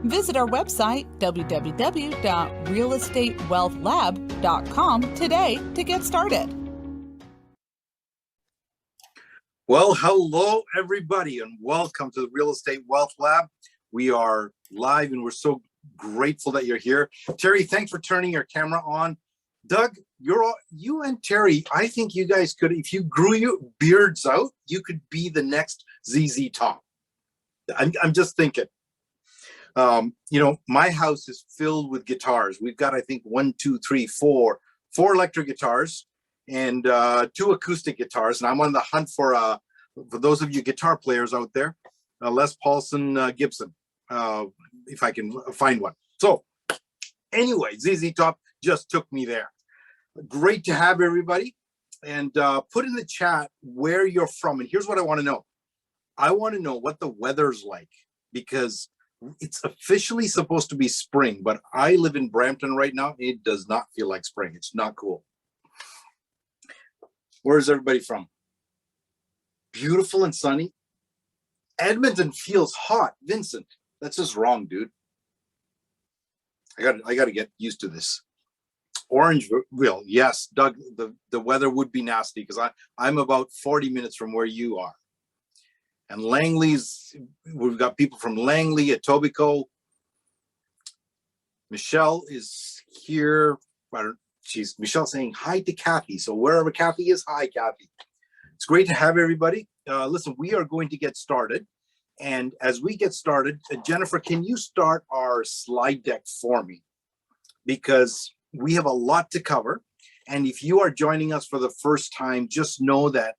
Visit our website, www.realestatewealthlab.com today to get started. Well, hello, everybody, and welcome to the Real Estate Wealth Lab. We are live, and we're so grateful that you're here. Terry, thanks for turning your camera on. Doug, you and Terry, I think you guys could, if you grew your beards out, you could be the next ZZ Top. I'm just thinking. My house is filled with guitars. We've got, I think, four electric guitars and 2 acoustic guitars. And I'm on the hunt for those of you guitar players out there, Les Paulson Gibson, if I can find one. So anyway, ZZ Top just took me there. Great to have everybody. And put in the chat where you're from. And here's what I want to know. I want to know what the weather's like, because it's officially supposed to be spring, but I live in Brampton right now. It does not feel like spring. It's not cool. Where's everybody from? Beautiful and sunny. Edmonton feels hot. Vincent, that's just wrong, dude. I got to get used to this. Orangeville, yes, Doug, the weather would be nasty because I'm about 40 minutes from where you are. And Langley's, we've got people from Langley, Etobicoke. Michelle is here. Michelle saying hi to Kathy. So wherever Kathy is, hi, Kathy. It's great to have everybody. Listen, we are going to get started. And as we get started, Jennifer, can you start our slide deck for me? Because we have a lot to cover. And if you are joining us for the first time, just know that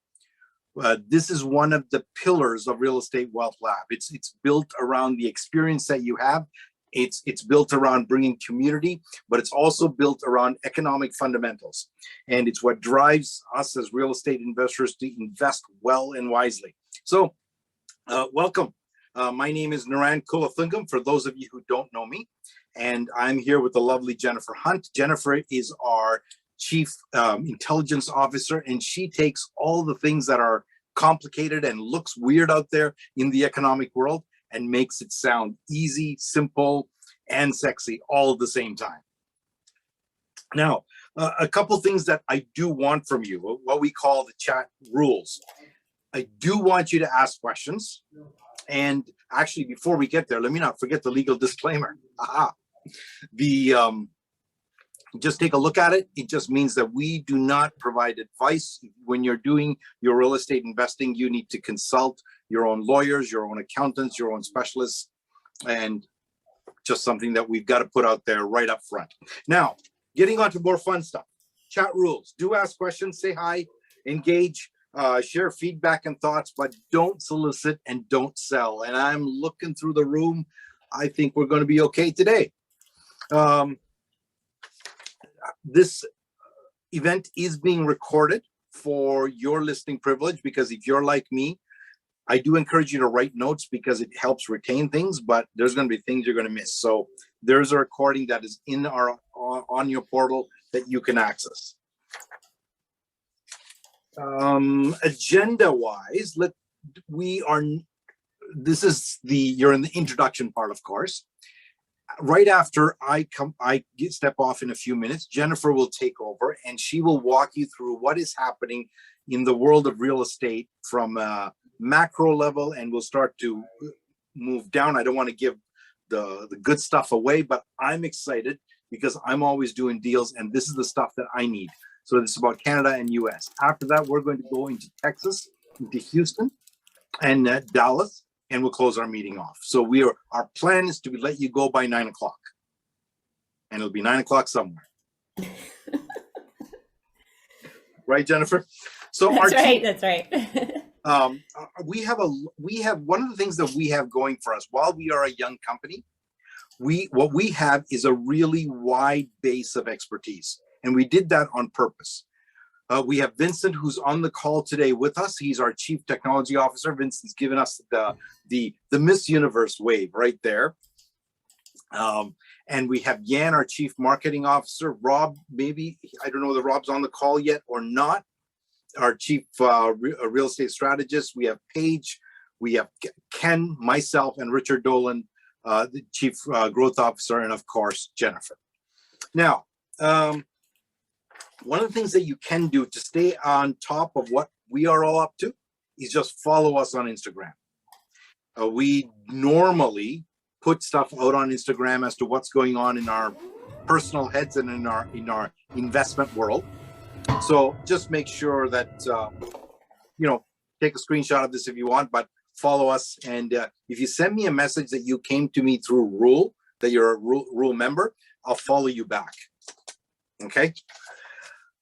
this is one of the pillars of Real Estate Wealth Lab. It's built around the experience that you have. It's built around bringing community, but it's also built around economic fundamentals. And it's what drives us as real estate investors to invest well and wisely. So welcome. My name is Niran Kulathungam, for those of you who don't know me. And I'm here with the lovely Jennifer Hunt. Jennifer is our Chief Intelligence Officer, and she takes all the things that are complicated and looks weird out there in the economic world and makes it sound easy, simple, and sexy all at the same time. Now, a couple things that I do want from you, what we call the chat rules. I do want you to ask questions. And actually, before we get there, let me not forget the legal disclaimer. Just take a look at it. It just means that we do not provide advice. When you're doing your real estate investing, you need to consult your own lawyers, your own accountants, your own specialists, and just something that we've got to put out there right up front. Now, getting on to more fun stuff. Chat rules. Do ask questions, say hi, engage, share feedback and thoughts, but don't solicit and don't sell. And I'm looking through the room. I think we're going to be okay today. This event is being recorded for your listening privilege, because if you're like me, I do encourage you to write notes because it helps retain things, but there's going to be things you're going to miss. So there's a recording that is in on your portal that you can access. Agenda wise, you're in the introduction part, of course. Right after I step off in a few minutes, Jennifer will take over and she will walk you through what is happening in the world of real estate from a macro level, and we'll start to move down. I don't want to give the good stuff away, but I'm excited because I'm always doing deals and this is the stuff that I need. So this is about Canada and US. After that, we're going to go into Texas, into Houston and Dallas, and we'll close our meeting off. So our plan is to let you go by 9 o'clock, and it'll be 9 o'clock somewhere. Right, Jennifer? So that's right. We have one of the things that we have going for us while we are a young company. What we have is a really wide base of expertise, and we did that on purpose. We have Vincent, who's on the call today with us. He's our Chief Technology Officer. Vincent's given us the Miss Universe wave right there. And we have Yan, our Chief Marketing Officer. Rob, maybe, I don't know whether Rob's on the call yet or not, our Chief Real Estate Strategist. We have Paige, we have Ken, myself, and Richard Dolan the Chief Growth Officer, and of course, Jennifer. Now, one of the things that you can do to stay on top of what we are all up to is just follow us on Instagram. We normally put stuff out on Instagram as to what's going on in our personal heads and in our investment world. So just make sure that take a screenshot of this if you want, but follow us. And if you send me a message that you came to me through REWL, that you're a REWL member, I'll follow you back. Okay.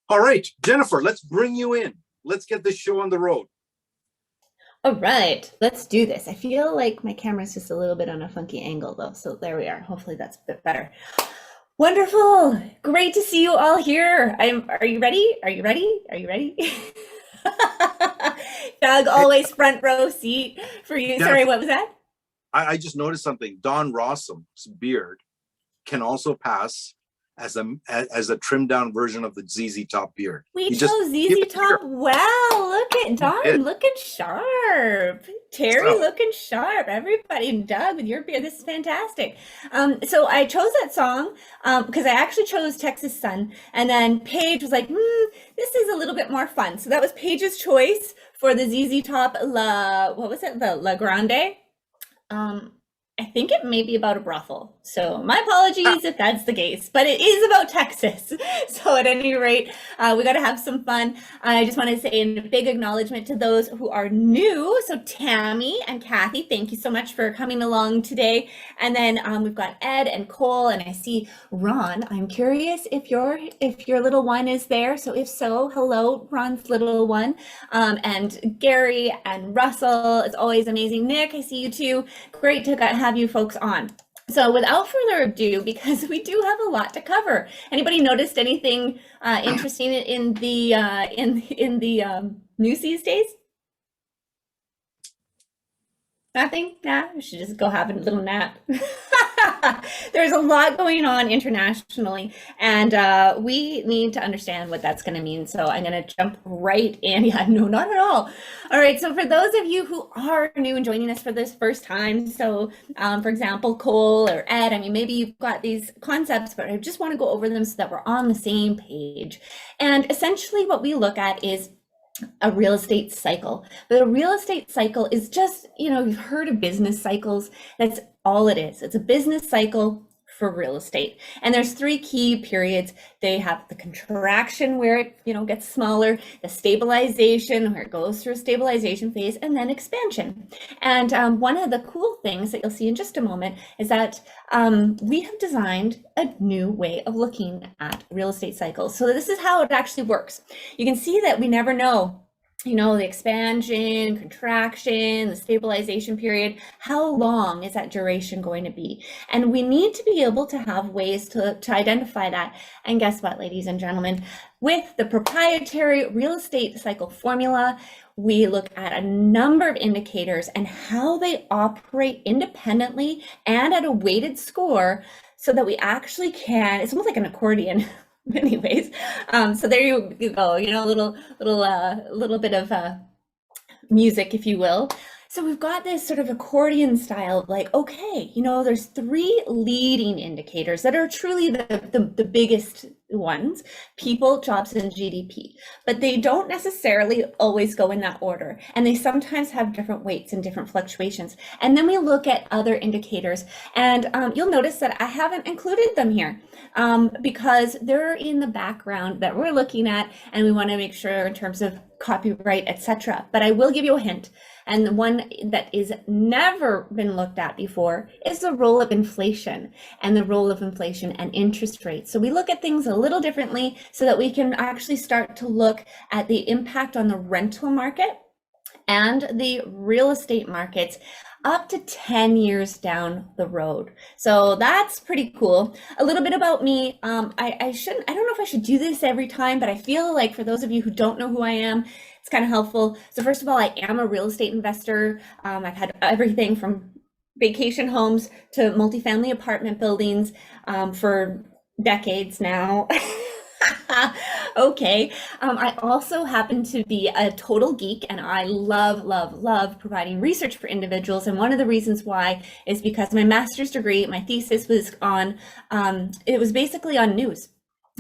All right, Jennifer, let's bring you in. Let's get this show on the road. All right, let's do this. I feel like my camera's just a little bit on a funky angle though. So there we are. Hopefully that's a bit better. Wonderful. Great to see you all here. Are you ready? Are you ready? Are you ready? Doug, always front row seat for you. Jennifer, sorry, what was that? I just noticed something. Don Rossum's beard can also pass as a trimmed down version of the ZZ Top beard. We chose ZZ Top. Wow, look at Don looking sharp. Terry looking sharp. Everybody, and Doug with your beard. This is fantastic. So I chose that song because I actually chose Texas Sun, and then Paige was like, this is a little bit more fun. So that was Paige's choice for the ZZ Top what was it? The La Grande. I think it may be about a brothel. So my apologies if that's the case, but it is about Texas. So at any rate, we got to have some fun. I just want to say a big acknowledgement to those who are new. So Tammy and Kathy, thank you so much for coming along today. And then we've got Ed and Cole, and I see Ron. I'm curious if your little one is there. So if so, hello, Ron's little one. And Gary and Russell, it's always amazing. Nick, I see you too. Great to have you folks on. So without further ado, because we do have a lot to cover. Anybody noticed anything interesting in the news these days? Nothing? Nah, we should just go have a little nap. There's a lot going on internationally, and we need to understand what that's going to mean. So I'm going to jump right in. Yeah, no, not at all. All right. So for those of you who are new and joining us for this first time, so for example, Cole or Ed, I mean, maybe you've got these concepts, but I just want to go over them so that we're on the same page. And essentially what we look at is a real estate cycle. But a real estate cycle is just, you've heard of business cycles. That's all it is. It's a business cycle for real estate. And there's three key periods. They have the contraction where it, gets smaller, the stabilization where it goes through a stabilization phase, and then expansion. And one of the cool things that you'll see in just a moment is that we have designed a new way of looking at real estate cycles. So this is how it actually works. You can see that we never know the expansion, contraction, the stabilization period, how long is that duration going to be? And we need to be able to have ways to identify that. And guess what, ladies and gentlemen, with the proprietary real estate cycle formula, we look at a number of indicators and how they operate independently and at a weighted score so that we actually can, it's almost like an accordion. Anyways, so there you go, a little bit of music, if you will. So we've got this sort of accordion style of like, okay, there's three leading indicators that are truly the biggest ones: people, jobs, and GDP. But they don't necessarily always go in that order. And they sometimes have different weights and different fluctuations. And then we look at other indicators, and you'll notice that I haven't included them here because they're in the background that we're looking at, and we want to make sure in terms of copyright, etc. But I will give you a hint. And the one that is never been looked at before is the role of inflation and interest rates. So we look at things a little differently so that we can actually start to look at the impact on the rental market and the real estate markets up to 10 years down the road. So that's pretty cool. A little bit about me. I don't know if I should do this every time, but I feel like for those of you who don't know who I am, it's kind of helpful. So first of all, I am a real estate investor. I've had everything from vacation homes to multifamily apartment buildings for decades now. Okay. I also happen to be a total geek and I love, love, love providing research for individuals. And one of the reasons why is because my master's degree, my thesis was on, it was basically on news.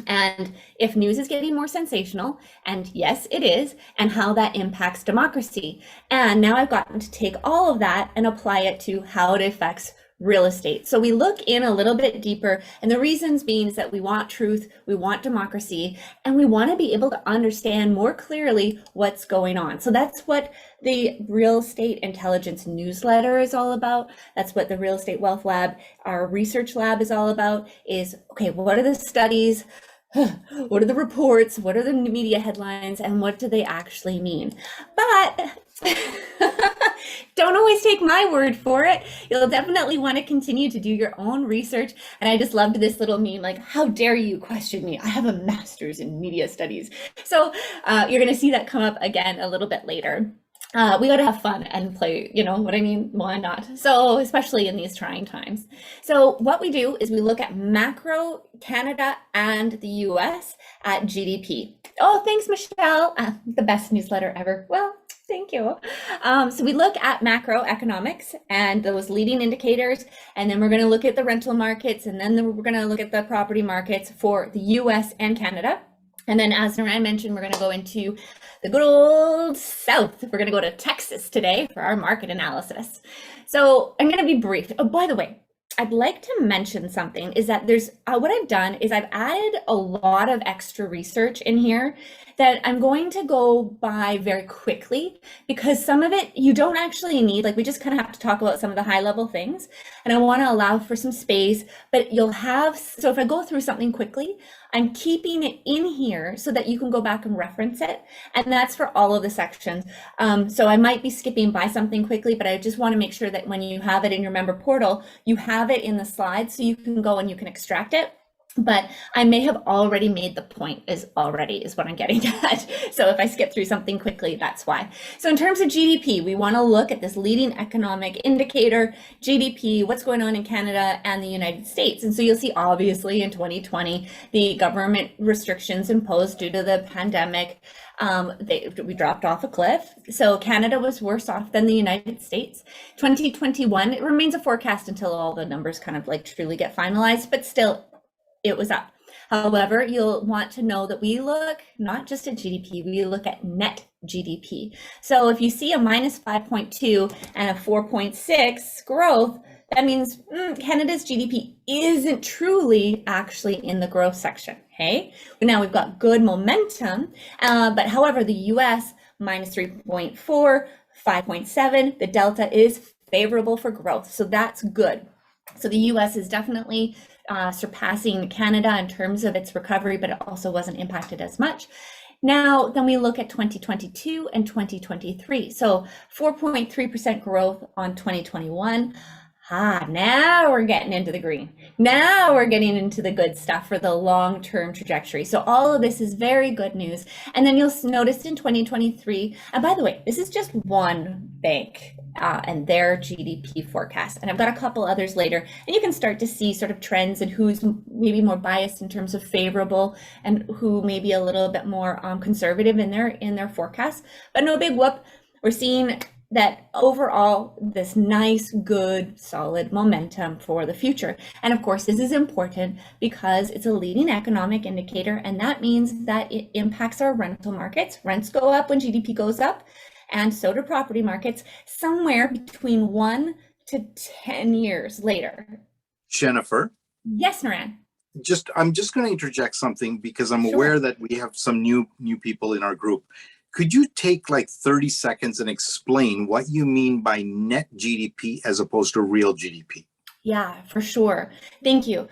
And if news is getting more sensational, and yes, it is, and how that impacts democracy. And now I've gotten to take all of that and apply it to how it affects real estate. So we look in a little bit deeper, and the reasons being is that we want truth, we want democracy, and we want to be able to understand more clearly what's going on. So that's what the Real Estate Intelligence newsletter is all about. That's what the Real Estate Wealth Lab, our research lab, is all about, is, okay, what are the studies? What are the reports? What are the media headlines? And what do they actually mean? But don't always take my word for it. You'll definitely want to continue to do your own research. And I just loved this little meme, like, how dare you question me? I have a master's in media studies. So you're going to see that come up again a little bit later. We got to have fun and play, you know what I mean? Why not? So, especially in these trying times. So what we do is we look at macro Canada and the US at GDP. Oh, thanks, Michelle. The best newsletter ever. Well, thank you. So we look at macroeconomics and those leading indicators, and then we're going to look at the rental markets, and then we're going to look at the property markets for the US and Canada. And then, as Niran mentioned, we're going to go into the good old South. We're going to go to Texas today for our market analysis. So I'm going to be brief. Oh, by the way, I'd like to mention something, is that there's what I've done is I've added a lot of extra research in here that I'm going to go by very quickly, because some of it you don't actually need, like we just kind of have to talk about some of the high level things, and I want to allow for some space, but you'll have, so if I go through something quickly, I'm keeping it in here so that you can go back and reference it. And that's for all of the sections. So I might be skipping by something quickly, but I just want to make sure that when you have it in your member portal, you have it in the slides so you can go and you can extract it. But I may have already made the point, is what I'm getting at. So if I skip through something quickly, that's why. So in terms of GDP, we want to look at this leading economic indicator, GDP, what's going on in Canada and the United States. And so you'll see, obviously, in 2020, the government restrictions imposed due to the pandemic, we dropped off a cliff. So Canada was worse off than the United States. 2021, it remains a forecast until all the numbers kind of like truly get finalized, but still, it was up. However, you'll want to know that we look not just at GDP, we look at net GDP. So if you see a minus 5.2 and a 4.6 growth, that means Canada's GDP isn't truly actually in the growth section, okay? Now we've got good momentum, but however, the US minus 3.4, 5.7, the delta is favorable for growth. So that's good. So the US is definitely surpassing Canada in terms of its recovery, but it also wasn't impacted as much. Now, then we look at 2022 and 2023. So 4.3% growth on 2021. Now we're getting into the green. Now we're getting into the good stuff for the long-term trajectory. So all of this is very good news. And then you'll notice in 2023, and by the way, this is just one bank and their GDP forecast. And I've got a couple others later, and you can start to see sort of trends and who's maybe more biased in terms of favorable and who may be a little bit more conservative in their forecast. But no big whoop. We're seeing that overall, this nice, good, solid momentum for the future. And of course, this is important because it's a leading economic indicator, and that means that it impacts our rental markets. Rents go up when GDP goes up, and so do property markets somewhere between 1 to 10 years later. Jennifer? Yes, Niran? I'm just going to interject something because I'm Sure. aware that we have some new people in our group. Could you take like 30 seconds and explain what you mean by net GDP as opposed to real GDP? Yeah, for sure. Thank you.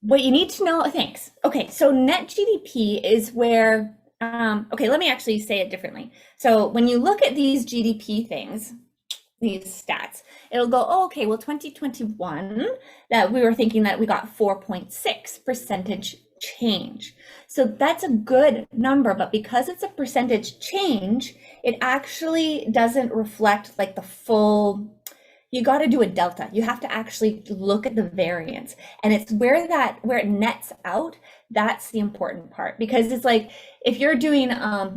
What you need to know, thanks. Okay, so net GDP is where, okay, let me actually say it differently. So when you look at these GDP things, these stats, it'll go, oh, okay, well, 2021, that we were thinking that we got 4.6 percentage change. So that's a good number, but because it's a percentage change, it actually doesn't reflect like the full you got to do a delta. You have to actually look at the variance, and it's where it nets out. That's the important part, because it's like if you're doing,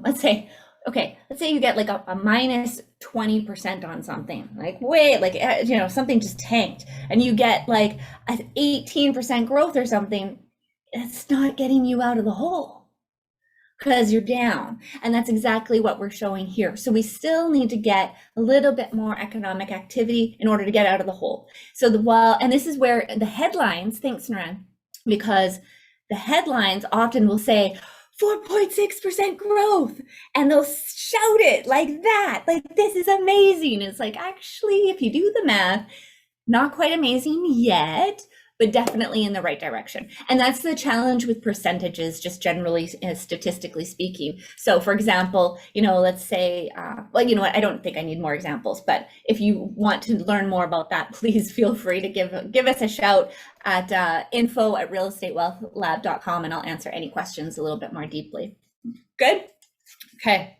let's say you get like a minus 20% on something, like something just tanked, and you get like an 18% growth or something. It's not getting you out of the hole, because you're down. And that's exactly what we're showing here. So we still need to get a little bit more economic activity in order to get out of the hole. So and this is where the headlines, thanks Niran, because the headlines often will say 4.6% growth, and they'll shout it like that, like this is amazing. It's like, actually, if you do the math, not quite amazing yet, but definitely in the right direction. And that's the challenge with percentages, just generally statistically speaking. So for example, let's say, well, you know what, I don't think I need more examples, but if you want to learn more about that, please feel free to give us a shout at info@realestatewealthlab.com, and I'll answer any questions a little bit more deeply. Good? Okay.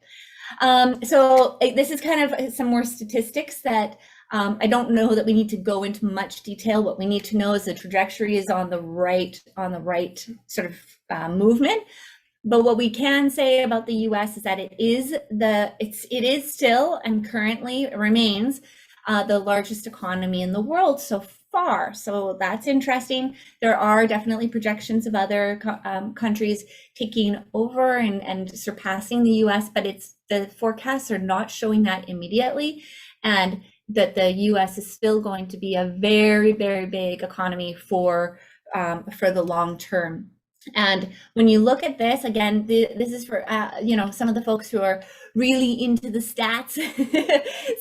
So this is kind of some more statistics that I don't know that we need to go into much detail. What we need to know is the trajectory is on the right sort of movement. But what we can say about the U.S. is that it is still and currently remains the largest economy in the world so far. So that's interesting. There are definitely projections of other countries taking over and surpassing the U.S., but the forecasts are not showing that immediately, and that the U.S. is still going to be a very, very big economy for the long term. And when you look at this, again, this is for some of the folks who are really into the stats.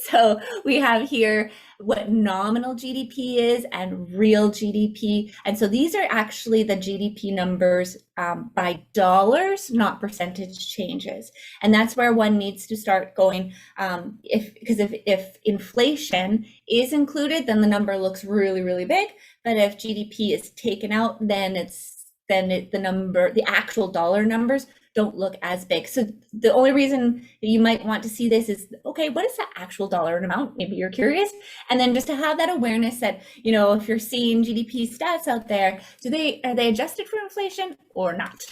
So we have here what nominal GDP is and real GDP. And so these are actually the GDP numbers by dollars, not percentage changes. And that's where one needs to start going. Because if inflation is included, then the number looks really, really big. But if GDP is taken out, then the actual dollar numbers don't look as big. So the only reason that you might want to see this is, okay, what is the actual dollar amount? Maybe you're curious. And then just to have that awareness that, if you're seeing GDP stats out there, are they adjusted for inflation or not?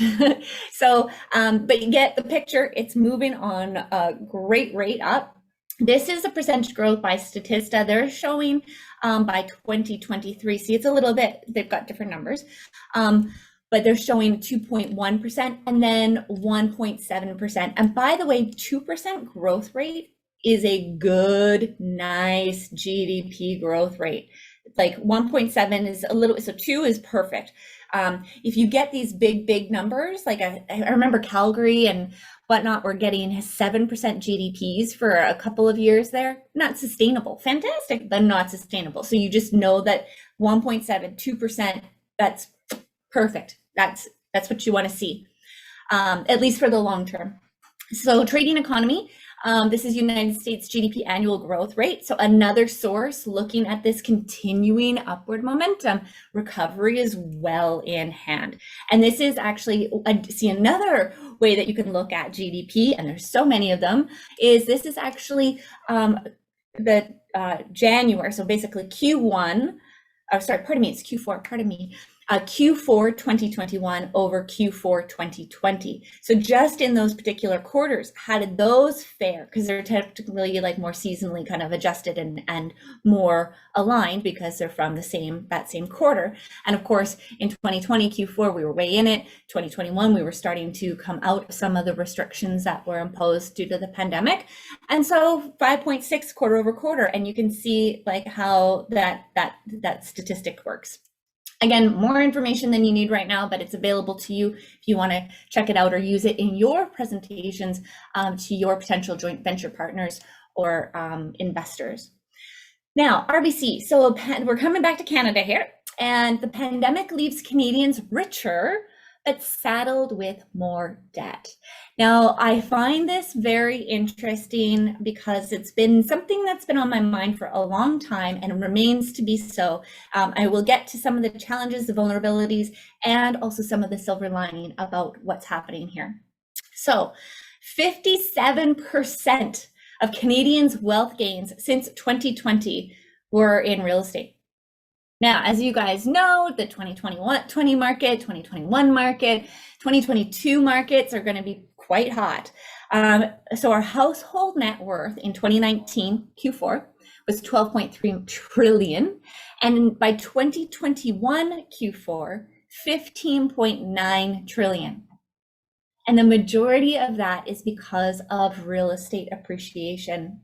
So, but you get the picture. It's moving on a great rate up. This is a percentage growth by Statista. They're showing by 2023. See, it's a little bit, they've got different numbers. But they're showing 2.1% and then 1.7%. And by the way, 2% growth rate is a good, nice GDP growth rate. Like 1.7 is a little, so 2 is perfect. If you get these big numbers, like I remember Calgary and whatnot were getting 7% GDPs for a couple of years there. Not sustainable. Fantastic, but not sustainable. So you just know that 1.7, 2%, that's perfect. That's what you want to see, at least for the long term. So trading economy, this is United States GDP annual growth rate. So another source looking at this continuing upward momentum. Recovery is well in hand. And this is actually, see, another way that you can look at GDP, and there's so many of them, is this is actually the January, so basically Q1, it's Q4, pardon me. Q4 2021 over Q4 2020. So just in those particular quarters, how did those fare? Because they're technically like more seasonally kind of adjusted and more aligned because they're from that same quarter. And of course, in 2020 Q4, we were way in it. 2021, we were starting to come out of some of the restrictions that were imposed due to the pandemic. And so 5.6 quarter over quarter, and you can see like how that statistic works. Again, more information than you need right now, but it's available to you if you want to check it out or use it in your presentations to your potential joint venture partners or investors. Now, RBC. So we're coming back to Canada here, and the pandemic leaves Canadians richer, but saddled with more debt. Now, I find this very interesting because it's been something that's been on my mind for a long time and remains to be so. I will get to some of the challenges, the vulnerabilities, and also some of the silver lining about what's happening here. So 57% of Canadians' wealth gains since 2020 were in real estate. Now, as you guys know, the 2020 market, 2021 market, 2022 markets are going to be quite hot. So our household net worth in 2019 Q4 was 12.3 trillion. And by 2021 Q4, 15.9 trillion. And the majority of that is because of real estate appreciation.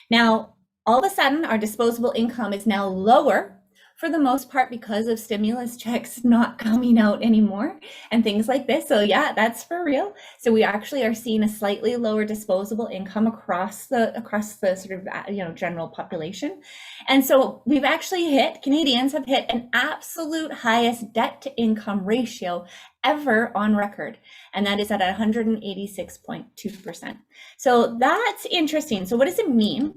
Now, all of a sudden, our disposable income is now lower, for the most part, because of stimulus checks not coming out anymore and things like this. So yeah, that's for real. So we actually are seeing a slightly lower disposable income across the sort of general population. And so we've actually Canadians have hit an absolute highest debt to income ratio ever on record, and that is at 186.2%. So that's interesting. So what does it mean?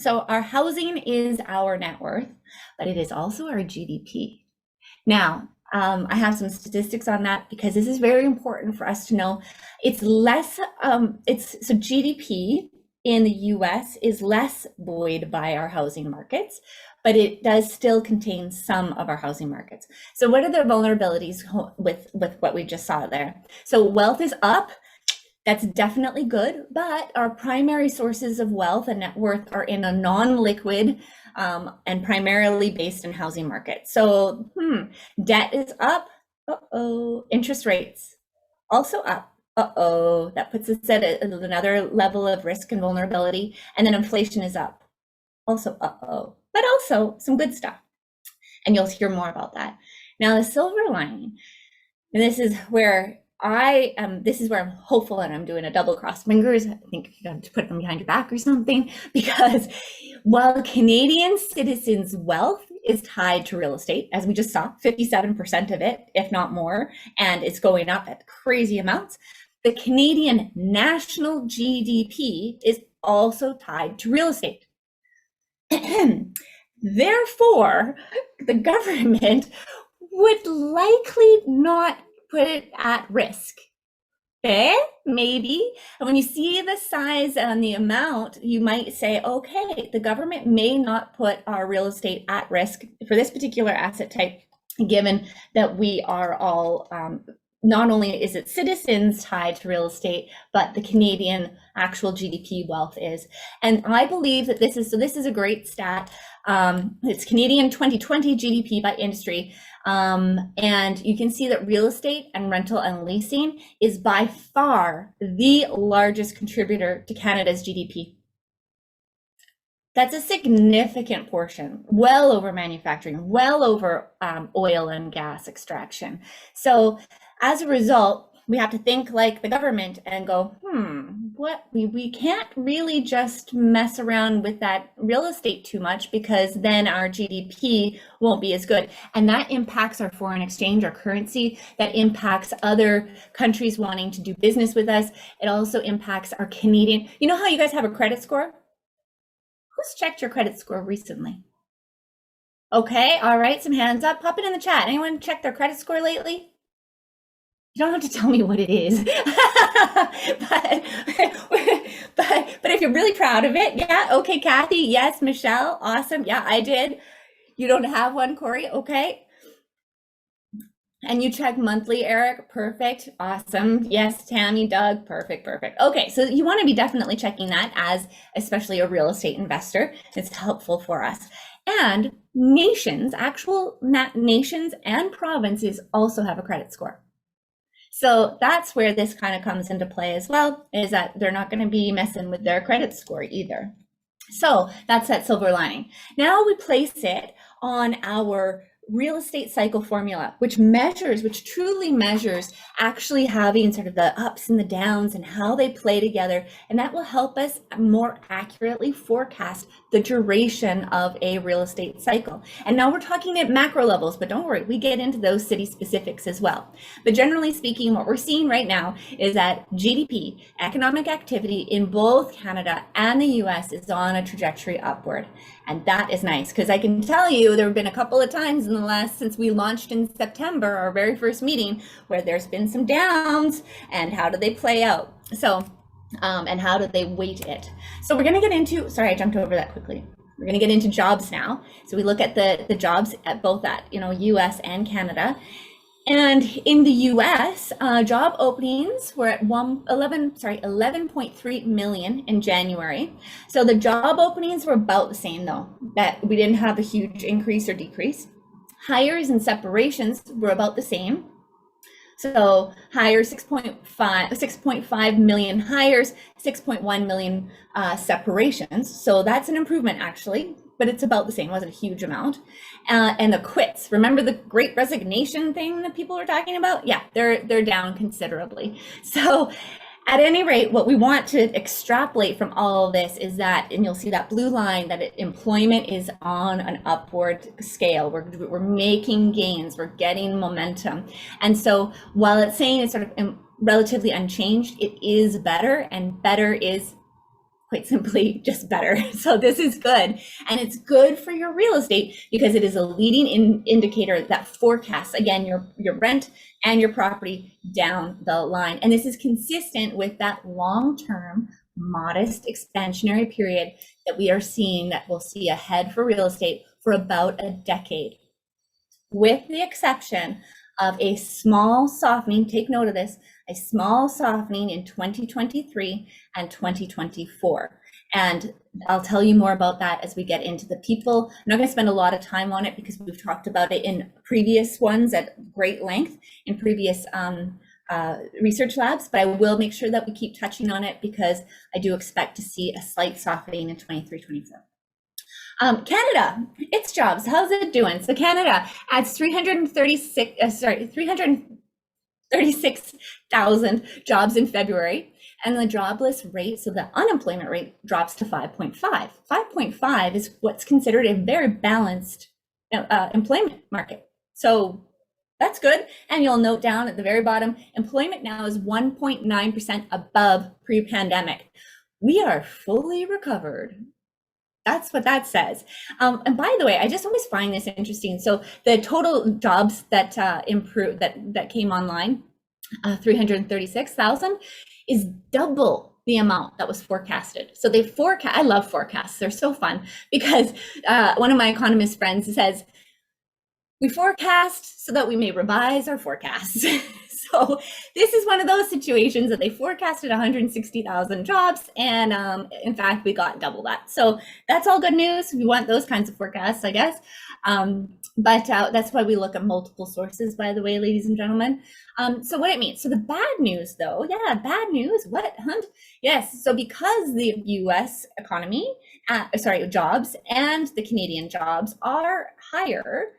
So our housing is our net worth, but it is also our GDP. Now, I have some statistics on that because this is very important for us to know. It's less, so GDP in the US is less buoyed by our housing markets, but it does still contain some of our housing markets. So what are the vulnerabilities with what we just saw there? So wealth is up. That's definitely good, but our primary sources of wealth and net worth are in a non-liquid and primarily based in housing markets. So debt is up, interest rates also up, that puts us at another level of risk and vulnerability. And then inflation is up, also but also some good stuff. And you'll hear more about that. Now the silver lining, and this is where I'm hopeful, and I'm doing a double cross fingers. I think you have to put them behind your back or something, because while Canadian citizens' wealth is tied to real estate, as we just saw, 57% of it, if not more, and it's going up at crazy amounts, the Canadian national GDP is also tied to real estate. Therefore, the government would likely not put it at risk. Okay, maybe. And when you see the size and the amount, you might say, okay, the government may not put our real estate at risk for this particular asset type, given that we are all, not only is it citizens tied to real estate, but the Canadian actual GDP wealth is. And I believe that this is a great stat. It's Canadian 2020 GDP by industry. And you can see that real estate and rental and leasing is by far the largest contributor to Canada's GDP. That's a significant portion, well over manufacturing, well over oil and gas extraction. So as a result, we have to think like the government and go, we can't really just mess around with that real estate too much, because then our GDP won't be as good. And that impacts our foreign exchange, our currency. That impacts other countries wanting to do business with us. It also impacts our Canadian. You know how you guys have a credit score? Who's checked your credit score recently? Okay, all right, some hands up. Pop it in the chat. Anyone checked their credit score lately? You don't have to tell me what it is, but if you're really proud of it, yeah, okay, Kathy, yes, Michelle, awesome, yeah, I did. You don't have one, Corey, okay. And you check monthly, Eric, perfect, awesome, yes, Tammy, Doug, perfect. Okay, so you want to be definitely checking that, as especially a real estate investor. It's helpful for us. And nations, actual nations and provinces also have a credit score. So that's where this kind of comes into play as well, is that they're not going to be messing with their credit score either. So that's that silver lining. Now we place it on our real estate cycle formula, which truly measures actually having sort of the ups and the downs and how they play together. And that will help us more accurately forecast the duration of a real estate cycle. And now we're talking at macro levels, but don't worry, we get into those city specifics as well. But generally speaking, what we're seeing right now is that GDP, economic activity in both Canada and the US is on a trajectory upward. And that is nice, because I can tell you there have been a couple of times in the last, since we launched in September, our very first meeting, where there's been some downs, and how do they play out? So, and how do they weight it? So we're going to get into, sorry, I jumped over that quickly. We're going to get into jobs now. So we look at the jobs at both US and Canada. And in the US, job openings were at 11.3 million in January. So the job openings were about the same though, that we didn't have a huge increase or decrease. Hires and separations were about the same. So hires 6.5 million hires, 6.1 million separations. So that's an improvement actually, but it's about the same. It wasn't a huge amount. And the quits, remember the Great Resignation thing that people were talking about? Yeah, they're down considerably. So at any rate, what we want to extrapolate from all of this is that, and you'll see that blue line, that employment is on an upward scale. We're making gains, we're getting momentum. And so while it's saying it's sort of relatively unchanged, it is better, and better is quite simply just better. So this is good, and it's good for your real estate because it is a leading indicator that forecasts, again, your rent and your property down the line. And this is consistent with that long-term modest expansionary period that we are seeing, that we'll see ahead for real estate for about a decade, with the exception of a small softening, take note of this, a small softening in 2023 and 2024. And I'll tell you more about that as we get into the people. I'm not going to spend a lot of time on it because we've talked about it in previous ones at great length in previous research labs, but I will make sure that we keep touching on it because I do expect to see a slight softening in 23-24. Canada, its jobs, how's it doing? So Canada adds 336,000 jobs in February, and the jobless rate, so the unemployment rate, drops to 5.5. 5.5 is what's considered a very balanced employment market. So that's good. And you'll note down at the very bottom, employment now is 1.9% above pre-pandemic. We are fully recovered. That's what that says. And by the way, I just always find this interesting. So the total jobs that that came online, 336,000, is double the amount that was forecasted. So they forecast. I love forecasts. They're so fun because one of my economist friends says, we forecast so that we may revise our forecasts. So this is one of those situations that they forecasted 160,000 jobs, and in fact, we got double that. So that's all good news. We want those kinds of forecasts, I guess. But that's why we look at multiple sources, by the way, ladies and gentlemen. So what it means. So the bad news, though, yeah, bad news. What, Hunt? Yes. So because the U.S. economy, jobs and the Canadian jobs are higher,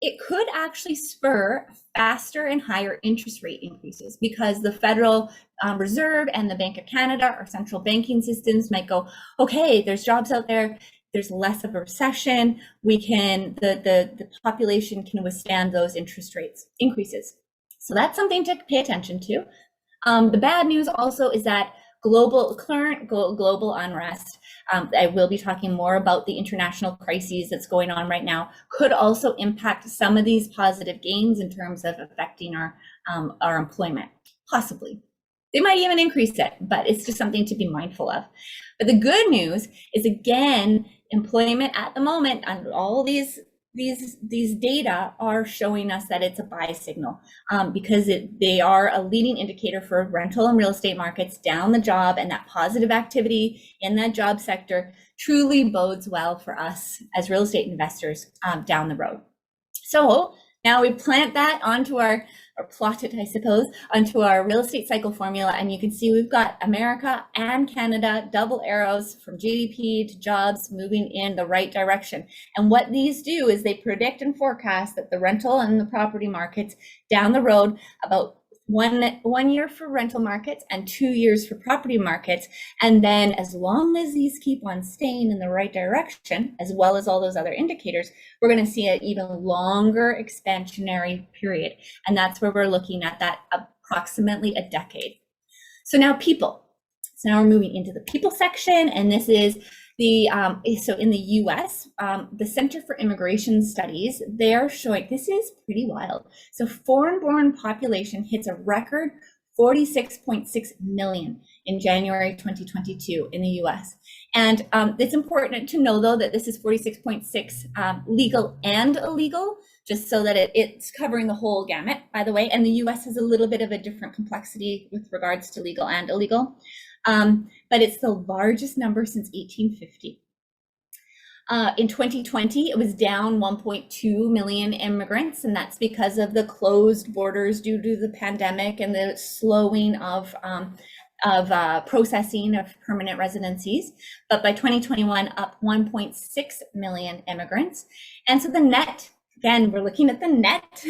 it could actually spur faster and higher interest rate increases because the Federal Reserve and the Bank of Canada, our central banking systems, might go, okay, there's jobs out there, there's less of a recession, the population can withstand those interest rates increases. So that's something to pay attention to. The bad news also is that global unrest, I will be talking more about the international crises that's going on right now, could also impact some of these positive gains in terms of affecting our employment, possibly. They might even increase it, but it's just something to be mindful of. But the good news is, again, employment at the moment, and all these data are showing us that it's a buy signal because they are a leading indicator for rental and real estate markets down the job, and that positive activity in that job sector truly bodes well for us as real estate investors down the road. So now we plant that onto or plot it, I suppose, onto our real estate cycle formula, and you can see we've got America and Canada, double arrows from GDP to jobs moving in the right direction. And what these do is they predict and forecast that the rental and the property markets down the road, about one year for rental markets and 2 years for property markets. And then as long as these keep on staying in the right direction, as well as all those other indicators, we're going to see an even longer expansionary period. And that's where we're looking at that approximately a decade. So now people. So now we're moving into the people section, and this is so in the US, the Center for Immigration Studies, they're showing, this is pretty wild. So foreign-born population hits a record 46.6 million in January 2022 in the US. And it's important to know, though, that this is 46.6 legal and illegal, just so that it's covering the whole gamut, by the way. And the US has a little bit of a different complexity with regards to legal and illegal. But it's the largest number since 1850. In 2020, it was down 1.2 million immigrants, and that's because of the closed borders due to the pandemic and the slowing of processing of permanent residencies. But by 2021, up 1.6 million immigrants. And so the net, again, we're looking at the net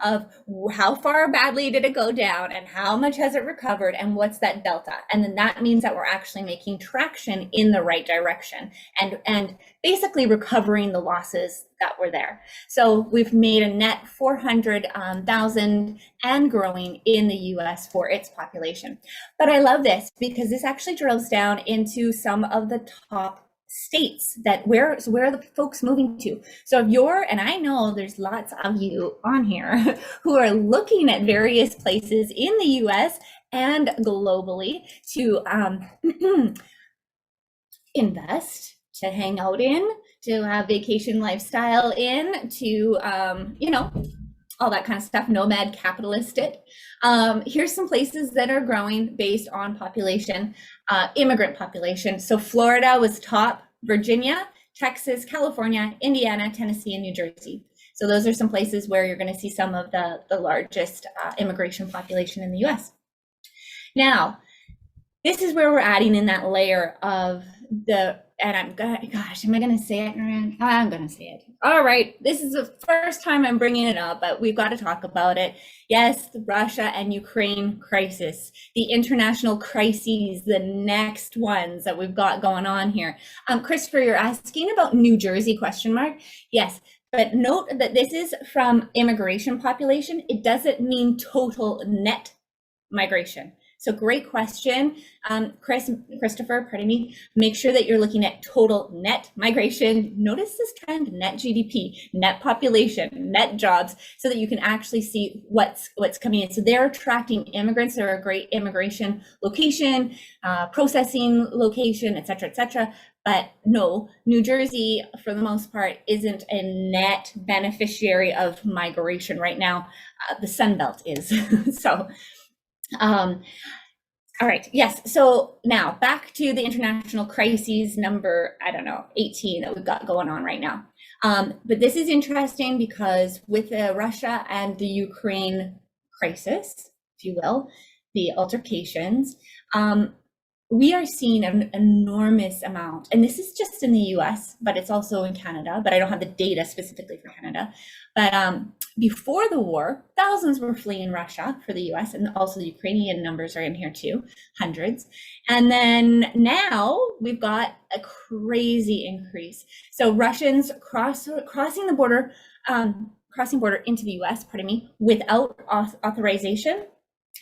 of how far badly did it go down and how much has it recovered and what's that delta. And then that means that we're actually making traction in the right direction and basically recovering the losses that were there. So we've made a net 400,000 and growing in the US for its population. But I love this because this actually drills down into some of the top states that where are the folks moving to. So if you're, and I know there's lots of you on here who are looking at various places in the US and globally to invest, to hang out in, to have vacation lifestyle in, to all that kind of stuff, nomad capitalistic. Here's some places that are growing based on population, immigrant population. So Florida was top, Virginia, Texas, California, Indiana, Tennessee, and New Jersey. So those are some places where you're going to see some of the largest immigration population in the US. Now, this is where we're adding in that layer of the, and gosh, am I going to say it, Niran? I'm going to say it. All right, this is the first time I'm bringing it up, but we've got to talk about it. Yes, the Russia and Ukraine crisis, the international crises, the next ones that we've got going on here. Christopher, you're asking about New Jersey, question mark? Yes, but note that this is from immigration population. It doesn't mean total net migration. So great question, Christopher, pardon me. Make sure that you're looking at total net migration. Notice this trend, net GDP, net population, net jobs, so that you can actually see what's coming in. So they're attracting immigrants. They're a great immigration location, processing location, et cetera, but no, New Jersey, for the most part, isn't a net beneficiary of migration right now. The Sun Belt is, so. All right, yes, so now back to the international crises number, 18 that we've got going on right now. But this is interesting because with the Russia and the Ukraine crisis, if you will, the altercations, we are seeing an enormous amount, and this is just in the US, but it's also in Canada, but I don't have the data specifically for Canada. But before the war, thousands were fleeing Russia for the US, and also the Ukrainian numbers are in here too, hundreds. And then now we've got a crazy increase. So Russians crossing the border, into the US, without authorization.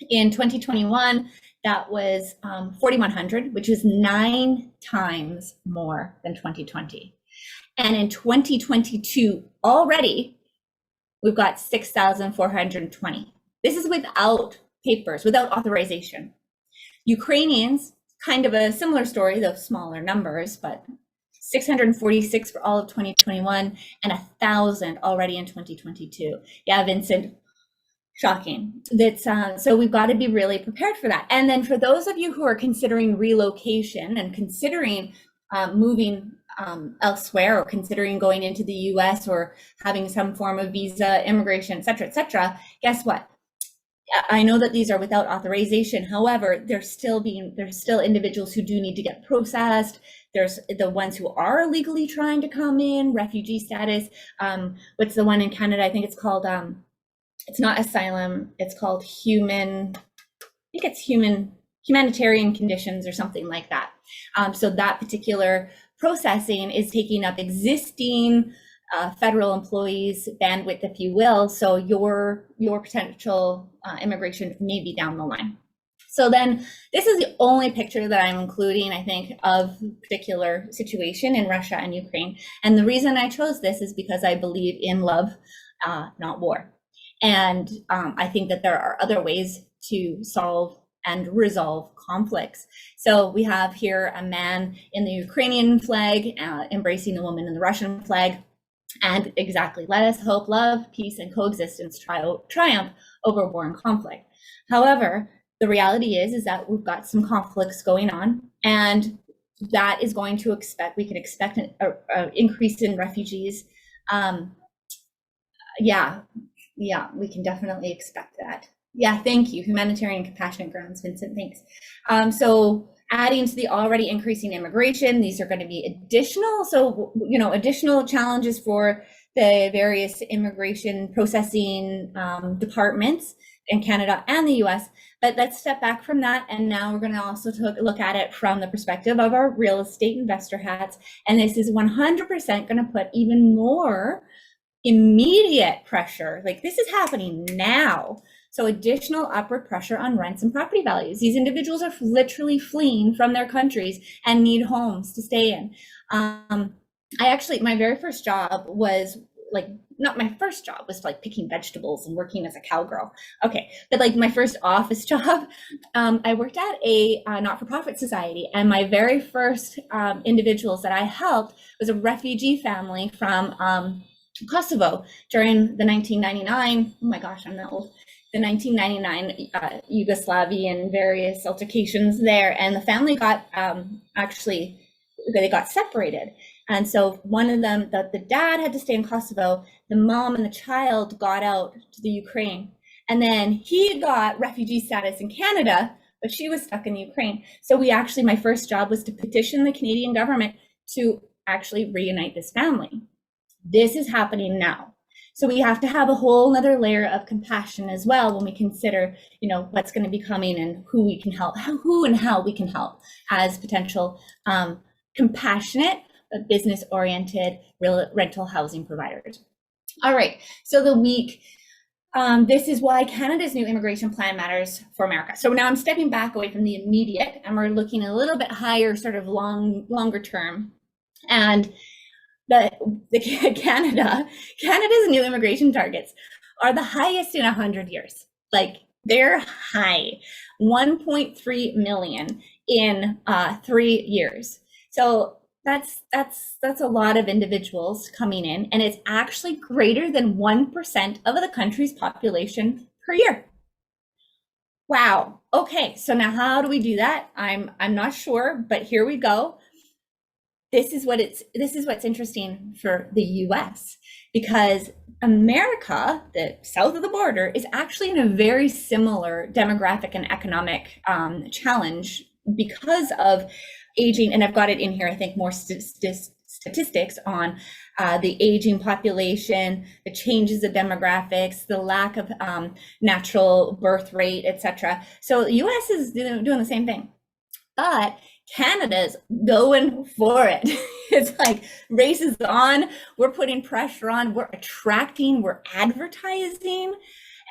In 2021, that was 4,100, which is 9 times more than 2020. And in 2022 already, we've got 6,420. This is without papers, without authorization. Ukrainians, kind of a similar story, though smaller numbers, but 646 for all of 2021 and 1,000 already in 2022. Yeah, Vincent, shocking. That's so we've got to be really prepared for that. And then for those of you who are considering relocation and considering moving elsewhere, or considering going into the US or having some form of visa, immigration, et cetera, guess what? I know that these are without authorization. However, there's still individuals who do need to get processed. There's the ones who are legally trying to come in, refugee status. What's the one in Canada? I think it's called, it's not asylum, it's called humanitarian conditions or something like that. So that particular processing is taking up existing federal employees' bandwidth, if you will. So your potential immigration may be down the line. So then this is the only picture that I'm including, I think, of particular situation in Russia and Ukraine. And the reason I chose this is because I believe in love, not war. And I think that there are other ways to solve and resolve conflicts. So we have here a man in the Ukrainian flag embracing the woman in the Russian flag. And exactly, let us hope love, peace, and coexistence triumph over war and conflict. However, the reality is that we've got some conflicts going on, and that is going to we can expect an increase in refugees. Yeah, we can definitely expect that. Yeah, thank you. Humanitarian and compassionate grounds, Vincent, thanks. So adding to the already increasing immigration, these are going to be additional, additional challenges for the various immigration processing departments in Canada and the US. But let's step back from that. And now we're going to also look at it from the perspective of our real estate investor hats. And this is 100% going to put even more immediate pressure. Like, this is happening now. So additional upward pressure on rents and property values. These individuals are literally fleeing from their countries and need homes to stay in. My very first job was not my first job was like picking vegetables and working as a cowgirl. Okay, but like my first office job, I worked at a not-for-profit society, and my very first individuals that I helped was a refugee family from Kosovo during the 1999. Oh my gosh, I'm that old. The 1999 Yugoslavian various altercations there, and the family got they got separated. And so one of them, the dad had to stay in Kosovo, the mom and the child got out to the Ukraine. And then he got refugee status in Canada, but she was stuck in the Ukraine. So my first job was to petition the Canadian government to actually reunite this family. This is happening now. So we have to have a whole nother layer of compassion as well when we consider, what's going to be coming and who we can help, who and how we can help as potential compassionate, business-oriented rental housing providers. All right, so the week, this is why Canada's new immigration plan matters for America. So now I'm stepping back away from the immediate, and we're looking a little bit higher, sort of longer term. And Canada's new immigration targets are the highest in 100 years. Like, they're high, 1.3 million in 3 years. So that's a lot of individuals coming in, and it's actually greater than 1% of the country's population per year. Wow. Okay, so now how do we do that? I'm not sure, but here we go. This is what's interesting for the US, because America, the south of the border, is actually in a very similar demographic and economic challenge because of aging. And I've got it in here, I think, more statistics on the aging population, the changes of demographics, the lack of natural birth rate, etc. So the US is doing the same thing, but Canada's going for it. It's like, race is on, we're putting pressure on, we're attracting, we're advertising.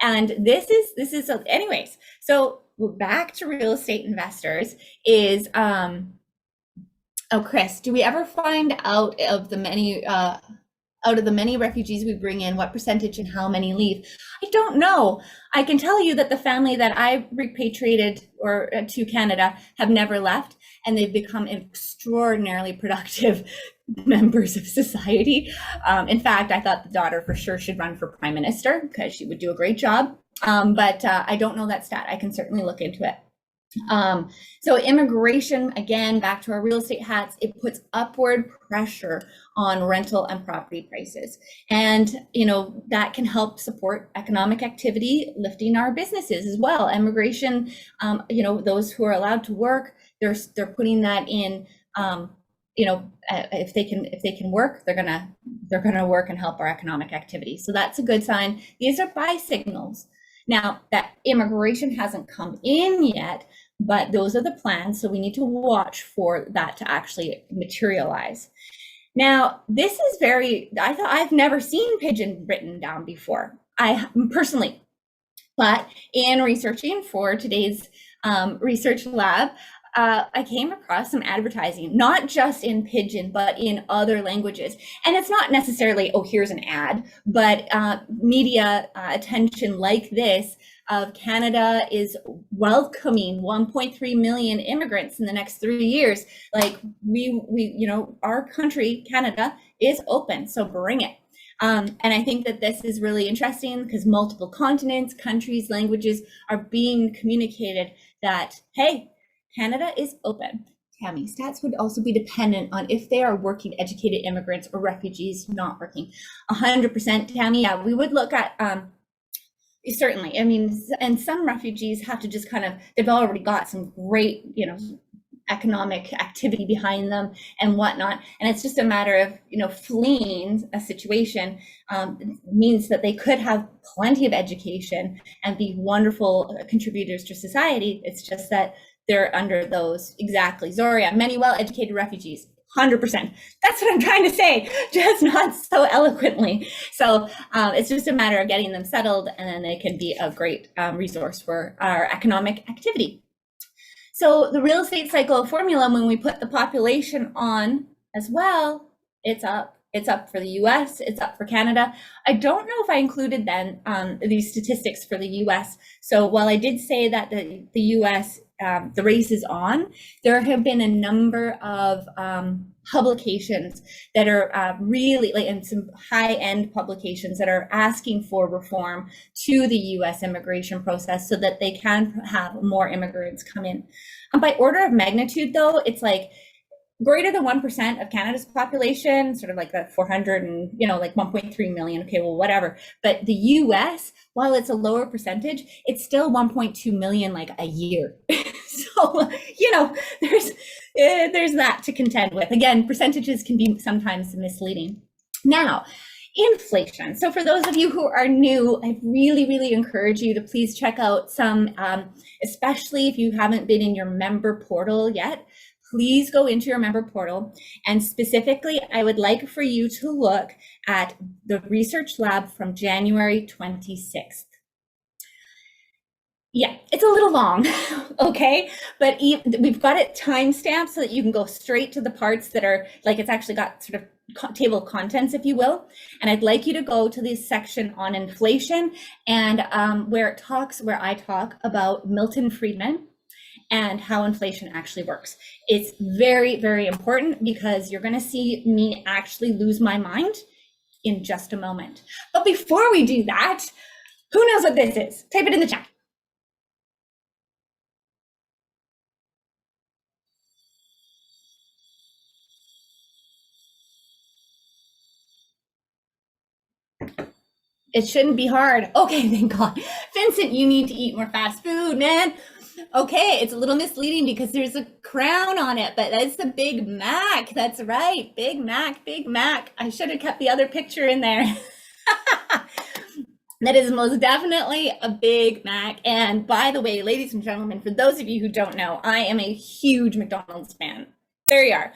And this is anyways. So we're back to real estate investors is, Chris, do we ever find out of the many refugees we bring in, what percentage and how many leave? I don't know. I can tell you that the family that I repatriated to Canada have never left, and they've become extraordinarily productive members of society. In fact, I thought the daughter for sure should run for prime minister because she would do a great job. But I don't know that stat. I can certainly look into it. So immigration, again, back to our real estate hats, it puts upward pressure on rental and property prices. And, that can help support economic activity, lifting our businesses as well. Immigration, those who are allowed to work, they're putting that in, if they can work, they're gonna work and help our economic activity. So that's a good sign. These are buy signals. Now, that immigration hasn't come in yet, but those are the plans. So we need to watch for that to actually materialize. Now, this is I've never seen pigeon written down before, I personally, but in researching for today's research lab, I came across some advertising, not just in Pidgin, but in other languages. And it's not necessarily, oh, here's an ad, but media attention like this of Canada is welcoming 1.3 million immigrants in the next 3 years. Like we, you know, our country, Canada, is open, so bring it. And I think that this is really interesting because multiple continents, countries, languages are being communicated that, hey, Canada is open. Tammy, stats would also be dependent on if they are working, educated immigrants or refugees not working. 100%, Tammy, yeah, we would look at, certainly, I mean, and some refugees have to just kind of, they've already got some great, you know, economic activity behind them and whatnot. And it's just a matter of, you know, fleeing a situation means that they could have plenty of education and be wonderful contributors to society. It's just that they're under those, exactly, Zoria, many well-educated refugees, 100%. That's what I'm trying to say, just not so eloquently. So it's just a matter of getting them settled, and then they can be a great resource for our economic activity. So the real estate cycle formula, when we put the population on as well, it's up. It's up for the US, it's up for Canada. I don't know if I included then these statistics for the US. So while I did say that the US, the race is on, there have been a number of publications that are really, like, and some high-end publications that are asking for reform to the US immigration process so that they can have more immigrants come in. By order of magnitude, though, it's like greater than 1% of Canada's population, sort of like the 400 and, you know, like 1.3 million, okay, well, whatever. But the US, while it's a lower percentage, it's still 1.2 million like a year. So, you know, there's that to contend with. Again, percentages can be sometimes misleading. Now, inflation. So for those of you who are new, I really, really encourage you to please check out some, especially if you haven't been in your member portal yet, please go into your member portal. And specifically, I would like for you to look at the research lab from January 26th. Yeah, it's a little long, okay? But we've got it timestamped so that you can go straight to the parts that are, like, it's actually got sort of table of contents, if you will. And I'd like you to go to this section on inflation and where I talk about Milton Friedman and how inflation actually works. It's very, very important because you're going to see me actually lose my mind in just a moment. But before we do that, who knows what this is? Type it in the chat. It shouldn't be hard. Okay, thank God. Vincent, you need to eat more fast food, man. Okay, it's a little misleading because there's a crown on it, but that's the Big Mac. That's right, Big Mac, Big Mac. I should have kept the other picture in there. That is most definitely a Big Mac. And by the way, ladies and gentlemen, for those of you who don't know, I am a huge McDonald's fan. There you are.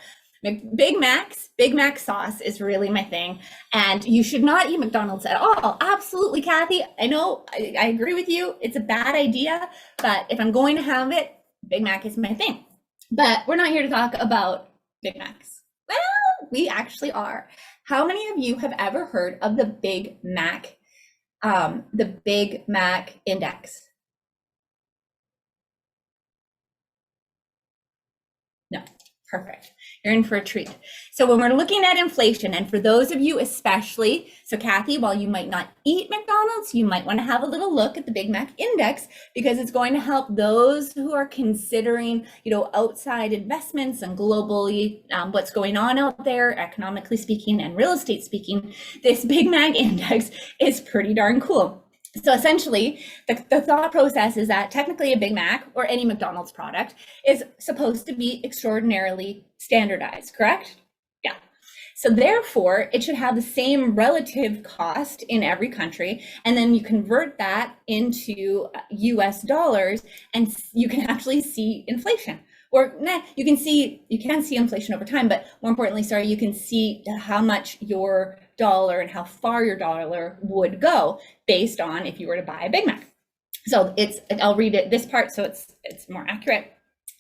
Big Mac sauce is really my thing. And you should not eat McDonald's at all. Absolutely, Kathy. I know, I agree with you. It's a bad idea, but if I'm going to have it, Big Mac is my thing. But we're not here to talk about Big Macs. Well, we actually are. How many of you have ever heard of the Big Mac index? No. Perfect. You're in for a treat. So when we're looking at inflation, and for those of you especially, so Kathy, while you might not eat McDonald's, you might want to have a little look at the Big Mac index because it's going to help those who are considering, you know, outside investments and globally what's going on out there, economically speaking and real estate speaking. This Big Mac index is pretty darn cool. So essentially, the thought process is that technically a Big Mac or any McDonald's product is supposed to be extraordinarily standardized, correct? Yeah. So therefore, it should have the same relative cost in every country. And then you convert that into US dollars and you can actually see inflation. Or you can see inflation over time, but more importantly, you can see how much your dollar and how far your dollar would go based on if you were to buy a Big Mac. So I'll read it this part so it's more accurate.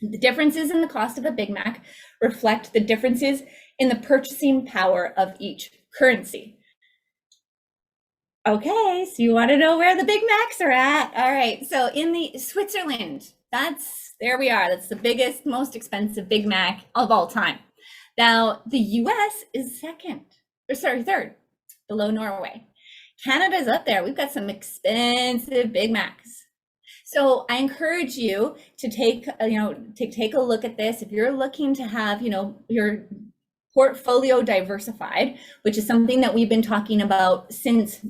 The differences in the cost of a Big Mac reflect the differences in the purchasing power of each currency. Okay, so you want to know where the Big Macs are at? All right, so in the Switzerland, there we are. That's the biggest, most expensive Big Mac of all time. Now, the US is third, below Norway. Canada's up there. We've got some expensive Big Macs. So I encourage you to take a look at this. If you're looking to have, your portfolio diversified, which is something that we've been talking about since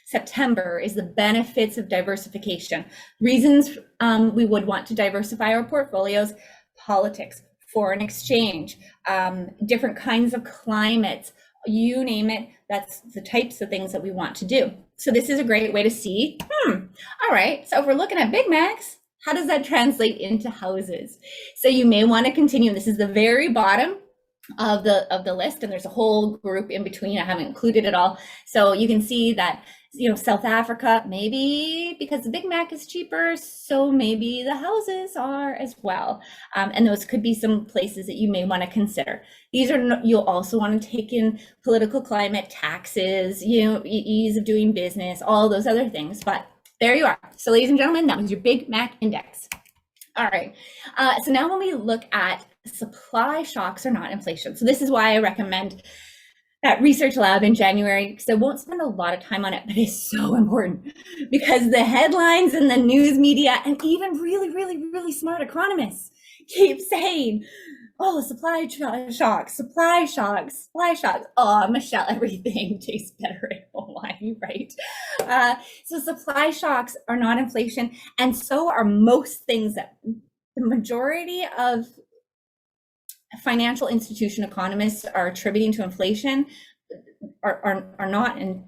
September, is the benefits of diversification. Reasons we would want to diversify our portfolios: politics, foreign exchange, different kinds of climates, you name it. That's the types of things that we want to do. So this is a great way to see, all right, so if we're looking at Big Macs, how does that translate into houses? So you may want to continue. This is the very bottom of the list, and there's a whole group in between. I haven't included it all. So you can see that, South Africa, maybe because the Big Mac is cheaper, so maybe the houses are as well. And those could be some places that you may want to consider. These are, you'll also want to take in political climate, taxes, ease of doing business, all those other things. But there you are. So ladies and gentlemen, that was your Big Mac index. All right. So now when we look at supply shocks are not inflation. So this is why I recommend that research lab in January, because I won't spend a lot of time on it, but it's so important because the headlines and the news media and even really, really, really smart economists keep saying, oh, supply shocks. Oh, Michelle, everything tastes better at Hawaii, right? So supply shocks are not inflation, and so are most things that the majority of financial institution economists are attributing to inflation are not, and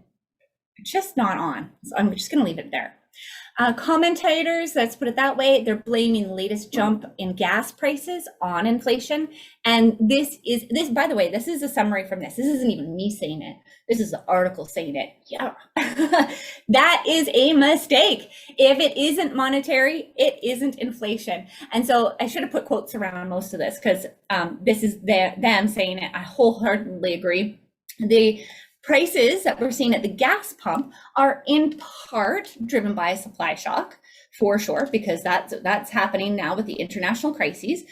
just not on. So I'm just going to leave it there. Commentators, let's put it that way, they're blaming the latest jump in gas prices on inflation. And this, by the way, this is a summary from this. This isn't even me saying it. This is the article saying it. Yeah, that is a mistake. If it isn't monetary, it isn't inflation. And so I should have put quotes around most of this because this is them saying it. I wholeheartedly agree. The prices that we're seeing at the gas pump are in part driven by a supply shock, for sure, because that's happening now with the international crises.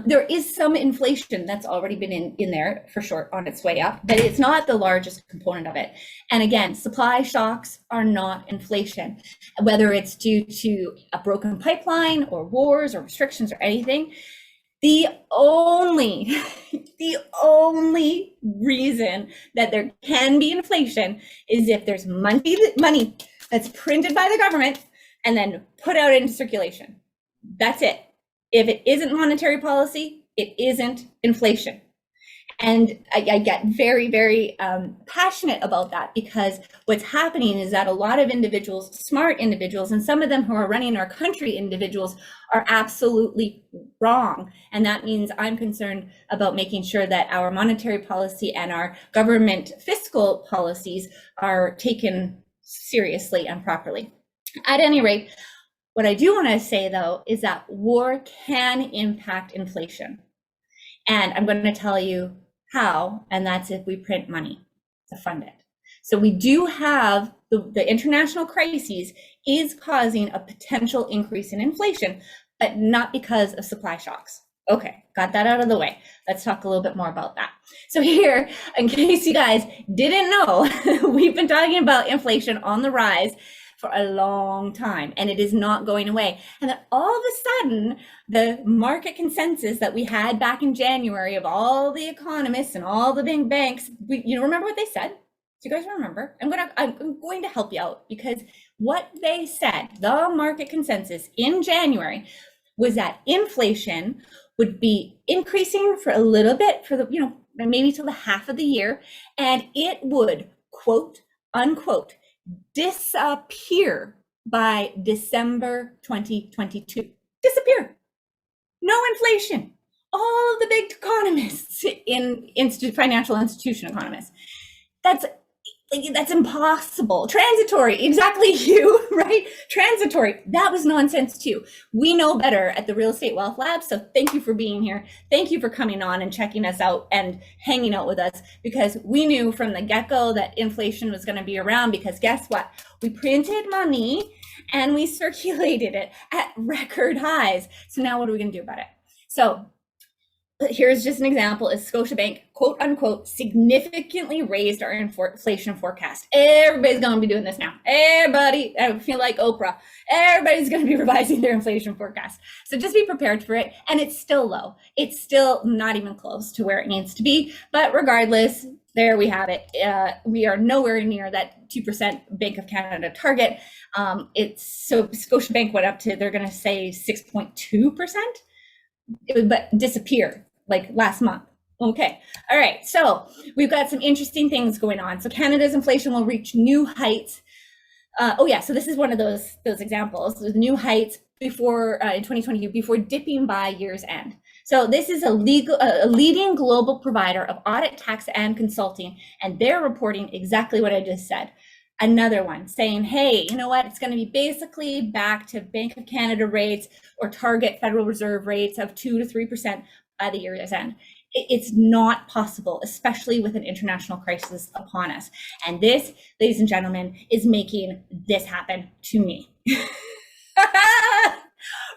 There is some inflation that's already been in there for sure on its way up, but it's not the largest component of it. And again, supply shocks are not inflation, whether it's due to a broken pipeline or wars or restrictions or anything. The only reason that there can be inflation is if there's money that's printed by the government and then put out into circulation. That's it. If it isn't monetary policy, it isn't inflation. And I get very, very passionate about that, because what's happening is that a lot of individuals, smart individuals, and some of them who are running our country, individuals, are absolutely wrong. And that means I'm concerned about making sure that our monetary policy and our government fiscal policies are taken seriously and properly. At any rate, what I do want to say, though, is that war can impact inflation. And I'm going to tell you how, and that's if we print money to fund it. So we do have the international crises is causing a potential increase in inflation, but not because of supply shocks. Okay, got that out of the way. Let's talk a little bit more about that. So here, in case you guys didn't know, we've been talking about inflation on the rise for a long time, and it is not going away. And then all of a sudden, the market consensus that we had back in January of all the economists and all the big banks, remember what they said? Do you guys remember? I'm going to help you out, because what they said, the market consensus in January, was that inflation would be increasing for a little bit for the, maybe till the half of the year, and it would, quote unquote, disappear by December 2022. Disappear. No inflation. All of the big economists in financial institution economists. That's Like, that's impossible. Transitory, exactly, you, right? Transitory. That was nonsense too. We know better at the Real Estate Wealth Lab. So thank you for being here. Thank you for coming on and checking us out and hanging out with us, because we knew from the get-go that inflation was going to be around, because guess what? We printed money and we circulated it at record highs. So now what are we going to do about it? So here's just an example: is Scotiabank, quote unquote, significantly raised our inflation forecast. Everybody's going to be doing this now. Everybody, I feel like Oprah, everybody's going to be revising their inflation forecast. So just be prepared for it. And it's still low. It's still not even close to where it needs to be. But regardless, there we have it. We are nowhere near that 2% Bank of Canada target. So Scotiabank went up to, they're going to say 6.2%. It would but disappear like last month. Okay. All right. So we've got some interesting things going on. So Canada's inflation will reach new heights. So this is one of those examples, the new heights before in 2022, before dipping by year's end. So this is a leading global provider of audit, tax, and consulting, and they're reporting exactly what I just said. Another one saying, hey, you know what? It's going to be basically back to Bank of Canada rates or target Federal Reserve rates of 2 to 3% by the year's end. It's not possible, especially with an international crisis upon us. And this, ladies and gentlemen, is making this happen to me.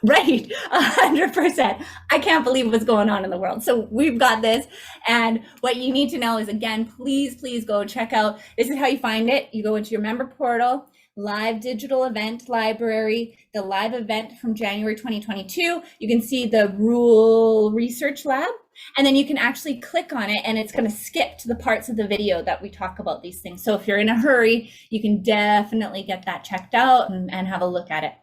Right, 100%. I can't believe what's going on in the world. So we've got this. And what you need to know is, again, please go check out. This is how you find it. You go into your member portal, live digital event library, the live event from January 2022. You can see the REWL Research Lab. And then you can actually click on it, and it's going to skip to the parts of the video that we talk about these things. So if you're in a hurry, you can definitely get that checked out and have a look at it.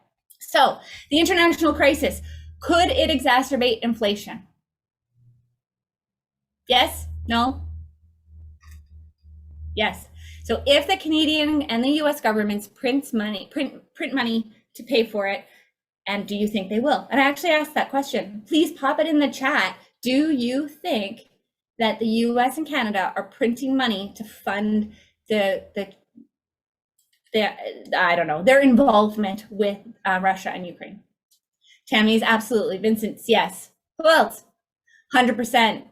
So the international crisis, could it exacerbate inflation? Yes? No? Yes. So if the Canadian and the US governments print money to pay for it, and do you think they will? And I actually asked that question. Please pop it in the chat. Do you think that the US and Canada are printing money to fund their involvement with Russia and Ukraine? Tammy's absolutely. Vincent's yes. Who else? 100%.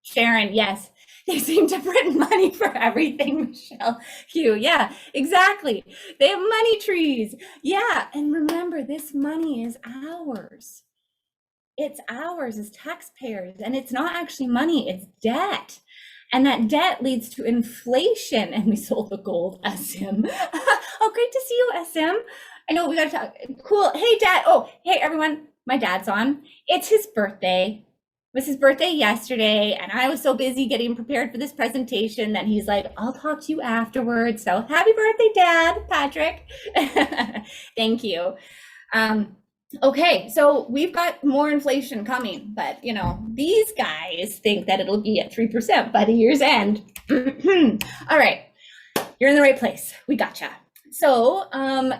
Sharon, yes. They seem to print money for everything, Michelle. Hugh, yeah, exactly. They have money trees. Yeah, and remember, this money is ours. It's ours as taxpayers, and it's not actually money, it's debt. And that debt leads to inflation. And we sold the gold, SM. Oh, great to see you, SM. I know we got to talk. Cool. Hey, Dad. Oh, hey, everyone. My dad's on. It's his birthday. It was his birthday yesterday, and I was so busy getting prepared for this presentation that he's like, I'll talk to you afterwards. So happy birthday, Dad, Patrick. Thank you. Okay, so we've got more inflation coming, but you know, these guys think that it'll be at 3% by the year's end. All right, you're in the right place. We gotcha. So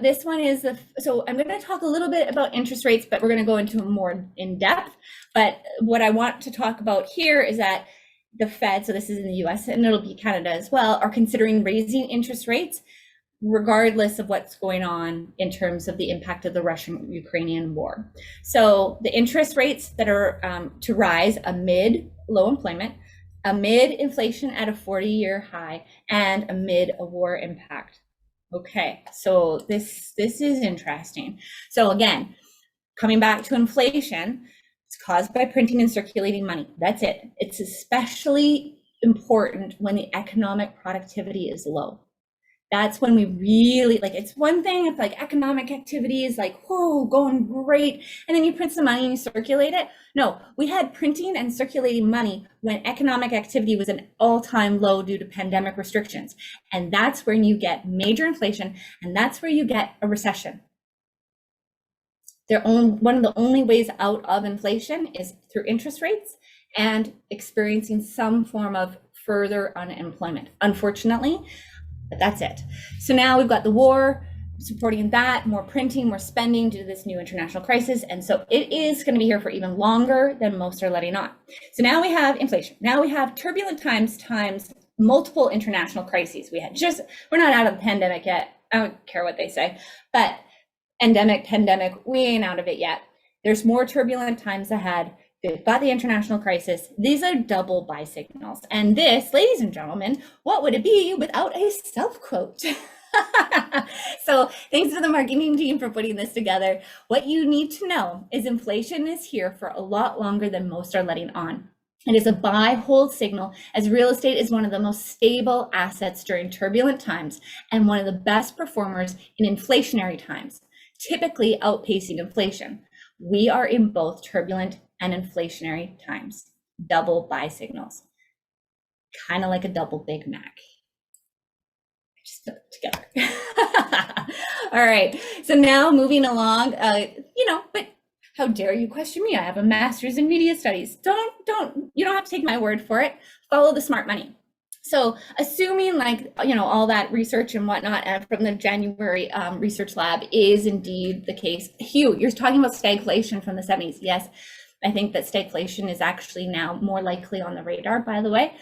this one is so I'm going to talk a little bit about interest rates, but we're going to go into more in depth. But what I want to talk about here is that the Fed, so this is in the US and it'll be Canada as well, are considering raising interest rates regardless of what's going on in terms of the impact of the Russian-Ukrainian war. So the interest rates that are to rise amid low employment, amid inflation at a 40-year high, and amid a war impact. Okay, so this is interesting. So again, coming back to inflation, it's caused by printing and circulating money. That's it. It's especially important when the economic productivity is low. That's when we really, like, it's one thing if like economic activity is like, whoa, going great, and then you print some money and you circulate it. No, we had printing and circulating money when economic activity was an all-time low due to pandemic restrictions. And that's when you get major inflation, and that's where you get a recession. One of the only ways out of inflation is through interest rates and experiencing some form of further unemployment, unfortunately. But that's it. So now we've got the war supporting that, more printing, more spending due to this new international crisis. And so it is going to be here for even longer than most are letting on. So now we have inflation. Now we have turbulent times multiple international crises. We're not out of the pandemic yet. I don't care what they say, but pandemic, we ain't out of it yet. There's more turbulent times ahead. We've got the international crisis. These are double buy signals. And this, ladies and gentlemen, what would it be without a self-quote? So thanks to the marketing team for putting this together. What you need to know is inflation is here for a lot longer than most are letting on. It is a buy hold signal, as real estate is one of the most stable assets during turbulent times and one of the best performers in inflationary times, typically outpacing inflation. We are in both turbulent and inflationary times. Double buy signals, kind of like a double Big Mac. Just put it together. All right, so now moving along, but how dare you question me? I have a master's in media studies. You don't have to take my word for it. Follow the smart money. So assuming all that research and whatnot from the January research lab is indeed the case. Hugh, you're talking about stagflation from the 70s. Yes, I think that stagflation is actually now more likely on the radar, by the way.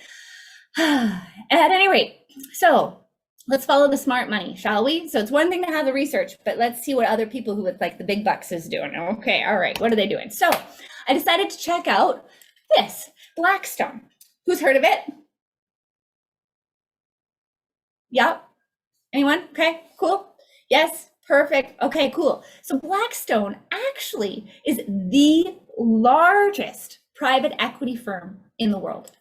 At any rate, so let's follow the smart money, shall we? So it's one thing to have the research, but let's see what other people who with the big bucks is doing. Okay, all right, what are they doing? So I decided to check out this, Blackstone. Who's heard of it? Yeah, anyone? Okay, cool. Yes, perfect. Okay, cool. So Blackstone actually is the largest private equity firm in the world.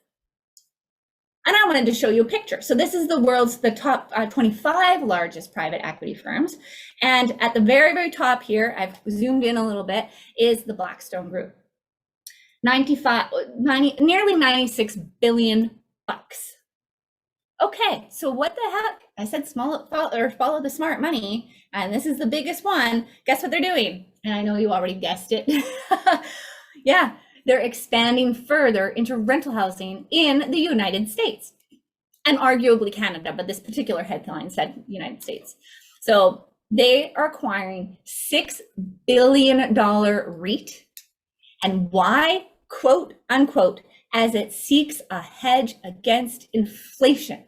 And I wanted to show you a picture. So this is the top 25 largest private equity firms. And at the very, very top here, I've zoomed in a little bit, is the Blackstone Group. Nearly 96 billion bucks. Okay, so what the heck? I said follow the smart money, and this is the biggest one. Guess what they're doing? And I know you already guessed it. Yeah, they're expanding further into rental housing in the United States and arguably Canada, but this particular headline said United States. So they are acquiring $6 billion REIT. And why? Quote unquote, as it seeks a hedge against inflation.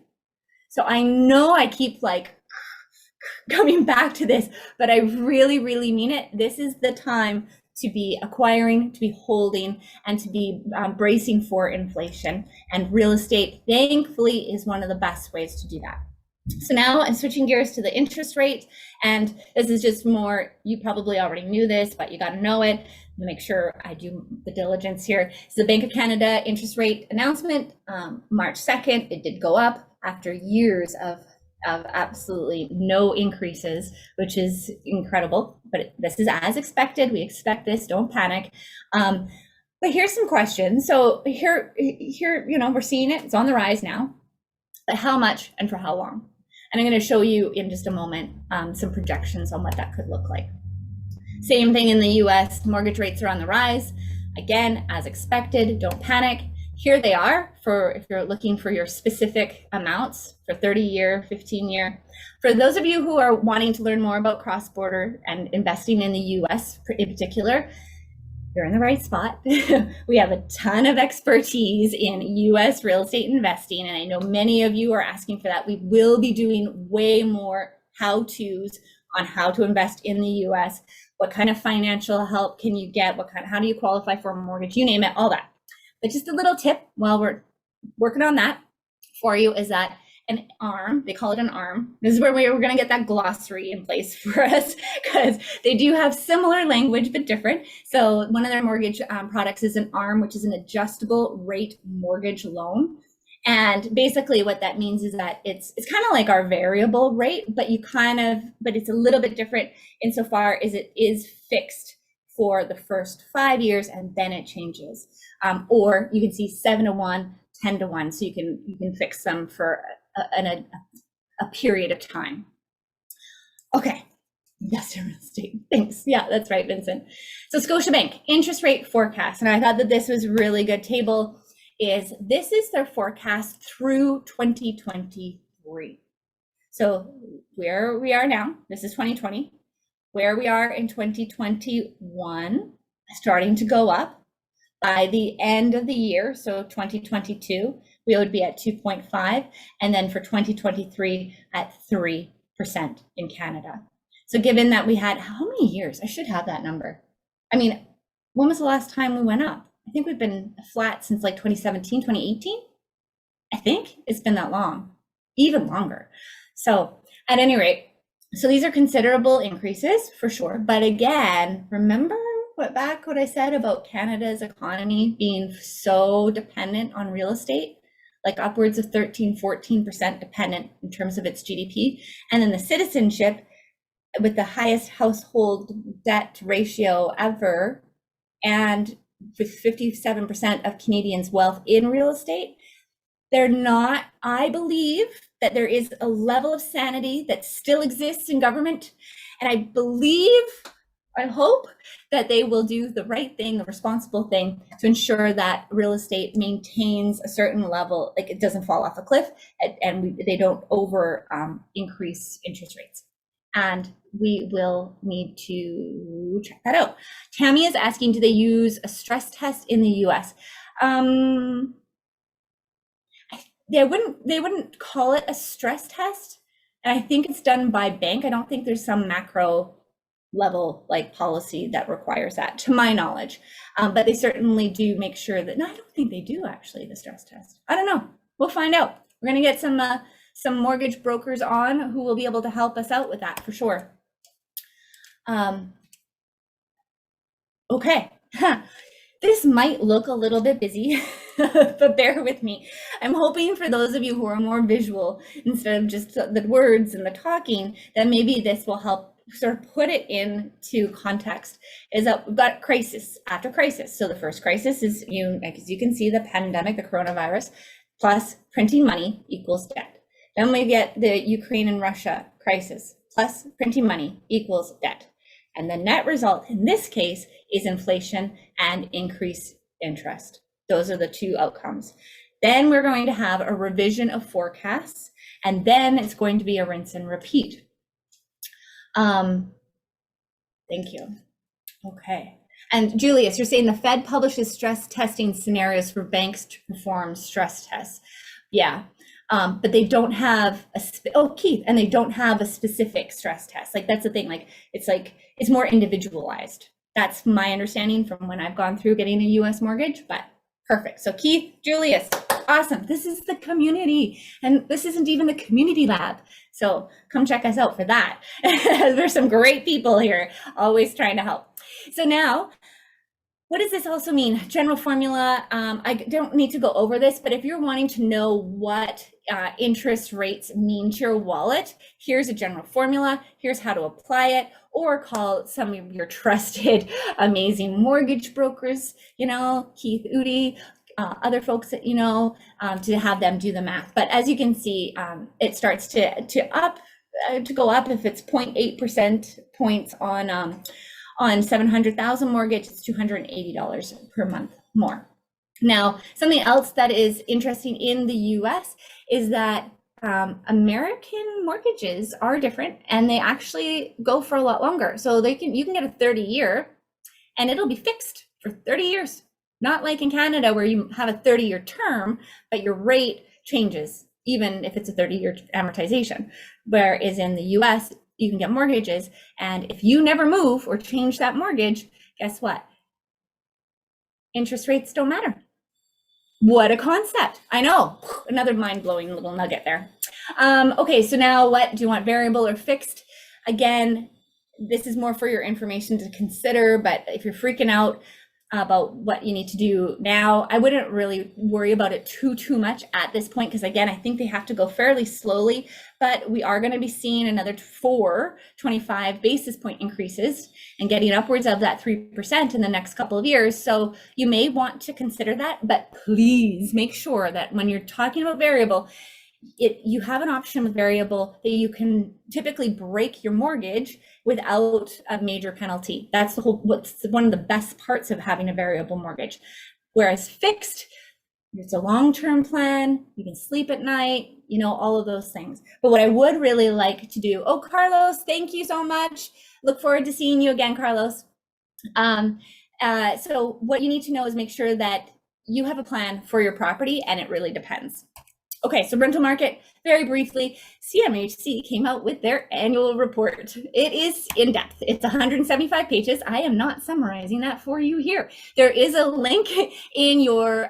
So I know I keep coming back to this, but I really, really mean it. This is the time to be acquiring, to be holding, and to be bracing for inflation. And real estate, thankfully, is one of the best ways to do that. So now I'm switching gears to the interest rate. And this is just more, you probably already knew this, but you got to know it. Make sure I do the diligence here. So the Bank of Canada interest rate announcement, March 2nd, it did go up after years of absolutely no increases, which is incredible, but this is as expected. We expect this, don't panic. But here's some questions. So here, we're seeing it, it's on the rise now, but how much and for how long? And I'm going to show you in just a moment some projections on what that could look like. Same thing in the US, mortgage rates are on the rise. Again, as expected, don't panic. Here they are for if you're looking for your specific amounts for 30-year, 15-year. For those of you who are wanting to learn more about cross-border and investing in the US in particular, you're in the right spot. We have a ton of expertise in US real estate investing, and I know many of you are asking for that. We will be doing way more how-tos on how to invest in the US. What kind of financial help can you get? How do you qualify for a mortgage? You name it, all that. But just a little tip while we're working on that for you is that an ARM, they call it an ARM. This is where we're going to get that glossary in place for us because they do have similar language but different. So one of their mortgage products is an ARM, which is an adjustable rate mortgage loan. And basically what that means is that it's kind of like our variable rate, but it's a little bit different insofar as it is fixed for the first 5 years and then it changes. Or you can see 7-to-1, 10-to-1, so you can fix them for a period of time. Okay, that's real estate. Thanks. Yeah, that's right, Vincent. So Scotiabank interest rate forecast, and I thought that this was a really good table. This is their forecast through 2023. So where we are now, this is 2020. Where we are in 2021, starting to go up. By the end of the year, so 2022, we would be at 2.5, and then for 2023 at 3% in Canada. So given that we had, how many years? I should have that number. I mean, when was the last time we went up? I think we've been flat since like 2017, 2018. I think it's been that long, even longer. So at any rate, so these are considerable increases for sure. But again, remember what I said about Canada's economy being so dependent on real estate, like upwards of 13-14% dependent in terms of its GDP. And then the citizenship with the highest household debt ratio ever, and with 57% of Canadians' wealth in real estate. They're not, I believe that there is a level of sanity that still exists in government. And I hope that they will do the right thing, the responsible thing to ensure that real estate maintains a certain level, like it doesn't fall off a cliff, and they don't over increase interest rates. And we will need to check that out. Tammy is asking, do they use a stress test in the US? They wouldn't call it a stress test. And I think it's done by bank. I don't think there's some macro level like policy that requires that, to my knowledge. But they certainly do make sure that, no, I don't think they do actually, the stress test. I don't know. We'll find out. We're gonna get some mortgage brokers on who will be able to help us out with that for sure. Okay. This might look a little bit busy, but bear with me. I'm hoping for those of you who are more visual instead of just the words and the talking, that maybe this will help sort of put it into context. Is that we've got crisis after crisis. So the first crisis is, as you can see, the pandemic, the coronavirus, plus printing money equals debt. Then we get the Ukraine and Russia crisis, plus printing money equals debt. And the net result in this case is inflation and increased interest. Those are the two outcomes. Then we're going to have a revision of forecasts, and then it's going to be a rinse and repeat. Thank you. Okay. And Julius, you're saying the Fed publishes stress testing scenarios for banks to perform stress tests. Yeah. But they don't have Keith, and they don't have a specific stress test. Like, that's the thing. Like, it's more individualized. That's my understanding from when I've gone through getting a US mortgage, but perfect. So Keith, Julius, awesome. This is the community, and this isn't even the community lab. So come check us out for that. There's some great people here, always trying to help. So now, what does this also mean? General formula, I don't need to go over this, but if you're wanting to know what interest rates mean to your wallet, here's a general formula. Here's how to apply it, or call some of your trusted, amazing mortgage brokers, Keith, Udi, other folks that to have them do the math. But as you can see, it starts to go up if it's 0.8% points on 700,000 mortgage, it's $280 per month more. Now, something else that is interesting in the US is that American mortgages are different, and they actually go for a lot longer. So you can get a 30-year and it'll be fixed for 30 years. Not like in Canada where you have a 30-year term, but your rate changes even if it's a 30-year amortization. Whereas in the US, you can get mortgages, and if you never move or change that mortgage, guess what? Interest rates don't matter. What a concept. I know, another mind-blowing little nugget there. Okay, so now what do you want, variable or fixed? Again, this is more for your information to consider, but if you're freaking out about what you need to do now, I wouldn't really worry about it too much at this point, because again, I think they have to go fairly slowly, but we are going to be seeing another 25 basis point increases and getting upwards of that 3% in the next couple of years. So you may want to consider that, but please make sure that when you're talking about variable, you have an option with variable that you can typically break your mortgage without a major penalty. That's what's one of the best parts of having a variable mortgage. Whereas fixed, it's a long-term plan, you can sleep at night, all of those things. But what I would really like to do, Carlos, thank you so much. Look forward to seeing you again, Carlos. So what you need to know is make sure that you have a plan for your property, and it really depends. Okay, so rental market, very briefly, CMHC came out with their annual report. It is in depth. It's 175 pages. I am not summarizing that for you here. There is a link in your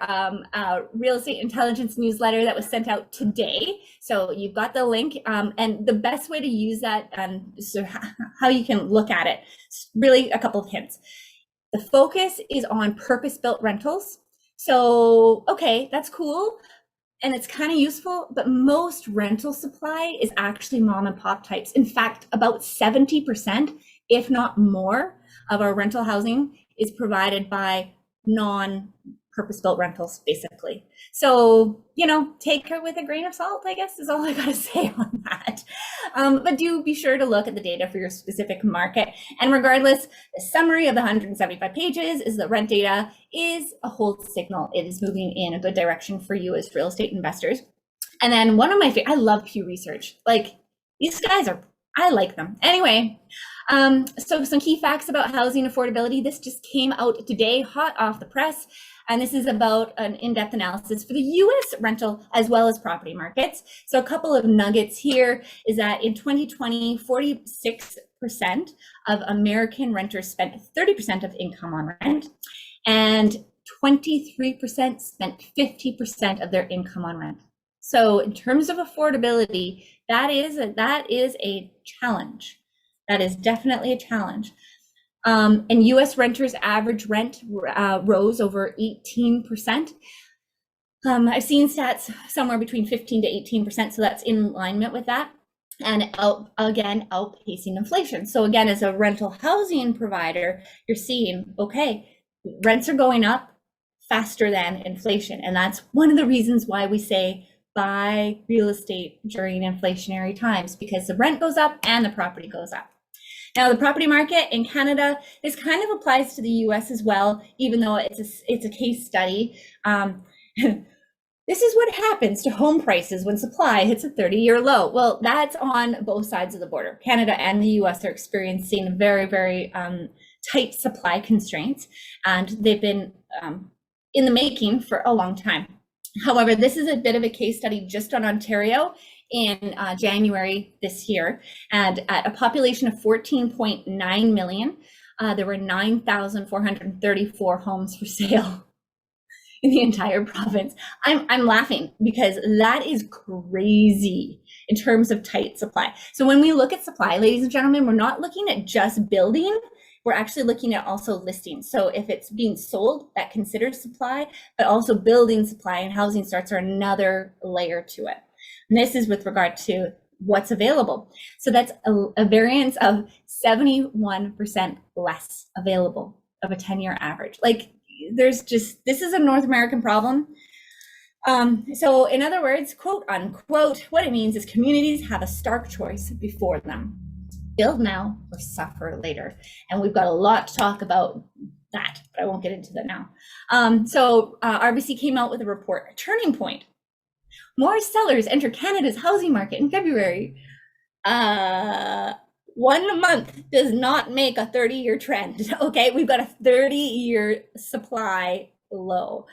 real estate intelligence newsletter that was sent out today. So you've got the link, and the best way to use that, so how you can look at it, really a couple of hints. The focus is on purpose-built rentals. So, okay, that's cool. And it's kind of useful, but most rental supply is actually mom and pop types. In fact, about 70%, if not more, of our rental housing is provided by non-purpose-built rentals, basically. So, take her with a grain of salt, I guess, is all I gotta say on that. But do be sure to look at the data for your specific market. And regardless, the summary of the 175 pages is that rent data is a hold signal. It is moving in a good direction for you as real estate investors. And then one of my favorite, I love Pew Research. Like, these guys I like them. Anyway, so some key facts about housing affordability. This just came out today, hot off the press. And this is about an in-depth analysis for the US rental as well as property markets. So a couple of nuggets here is that in 2020, 46% of American renters spent 30% of income on rent, and 23% spent 50% of their income on rent. So in terms of affordability, that is a challenge. That is definitely a challenge. And US renters' average rent rose over 18%. I've seen stats somewhere between 15 to 18%, so that's in alignment with that. And again, outpacing inflation. So again, as a rental housing provider, you're seeing, okay, rents are going up faster than inflation. And that's one of the reasons why we say buy real estate during inflationary times, because the rent goes up and the property goes up. Now, the property market in Canada, this kind of applies to the US as well, even though it's a case study. This is what happens to home prices when supply hits a 30-year low. Well, that's on both sides of the border. Canada and the US are experiencing very, very tight supply constraints, and they've been in the making for a long time. However, this is a bit of a case study just on Ontario in January this year, and at a population of 14.9 million, there were 9,434 homes for sale in the entire province. I'm laughing because that is crazy in terms of tight supply. So when we look at supply, ladies and gentlemen, we're not looking at just building, we're actually looking at also listings. So if it's being sold, that considers supply, but also building supply and housing starts are another layer to it. And this is with regard to what's available. So that's a variance of 71% less available of a 10-year average. Like, this is a North American problem. So in other words, quote unquote, what it means is communities have a stark choice before them. Build now or suffer later. And we've got a lot to talk about that, but I won't get into that now. RBC came out with a report, a turning point. More sellers enter Canada's housing market in February. 1 month does not make a 30-year trend. Okay, we've got a 30-year supply low.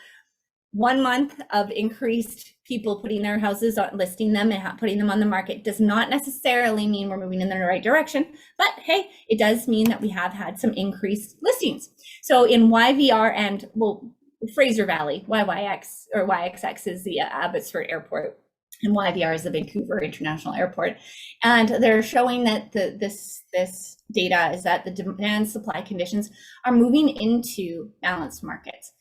1 month of increased people putting their houses on, listing them and putting them on the market does not necessarily mean we're moving in the right direction, but hey, it does mean that we have had some increased listings. So in YVR and, well, Fraser Valley, YYX or YXX is the Abbotsford Airport, and YVR is the Vancouver International Airport. And they're showing that this data is that the demand supply conditions are moving into balanced markets.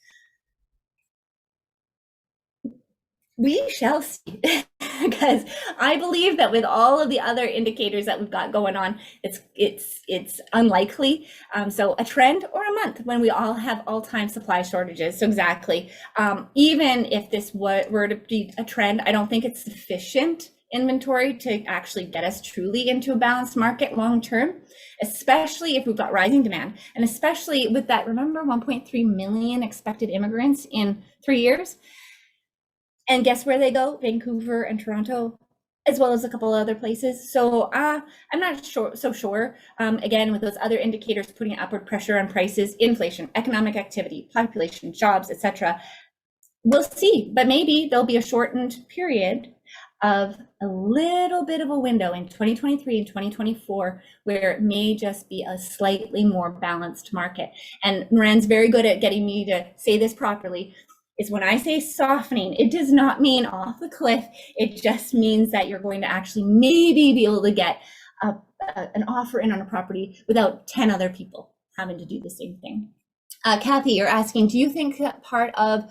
We shall see, because I believe that with all of the other indicators that we've got going on, it's unlikely. So a trend or a month when we all have all-time supply shortages. So exactly, even if this were to be a trend, I don't think it's sufficient inventory to actually get us truly into a balanced market long-term, especially if we've got rising demand. And especially with that, remember 1.3 million expected immigrants in 3 years? And guess where they go? Vancouver and Toronto, as well as a couple other places. So I'm not so sure. Again, with those other indicators putting upward pressure on prices, inflation, economic activity, population, jobs, etc. we'll see, but maybe there'll be a shortened period of a little bit of a window in 2023 and 2024 where it may just be a slightly more balanced market. And Niran's very good at getting me to say this properly. Is when I say softening, it does not mean off the cliff. It just means that you're going to actually maybe be able to get an offer in on a property without 10 other people having to do the same thing. Kathy, you're asking, do you think that part of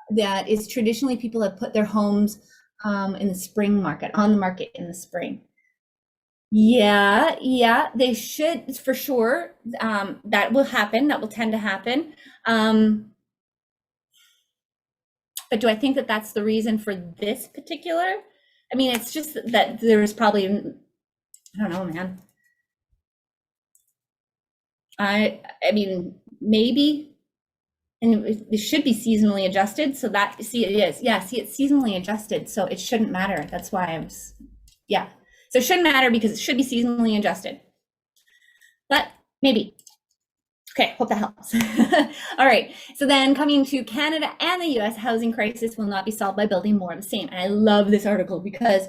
that is traditionally people have put their homes in the spring market, on the market in the spring? Yeah, they should for sure. That will happen. That will tend to happen. But do I think that that's the reason for this particular? I mean, it's just that there's probably, I don't know, man. I mean, maybe, and it should be seasonally adjusted. So that, see, it is. Yeah, see, it's seasonally adjusted. So it shouldn't matter. That's why I was, yeah. So it shouldn't matter because it should be seasonally adjusted. But maybe. Okay, hope that helps. All right, so then coming to Canada and the US, housing crisis will not be solved by building more of the same. And I love this article because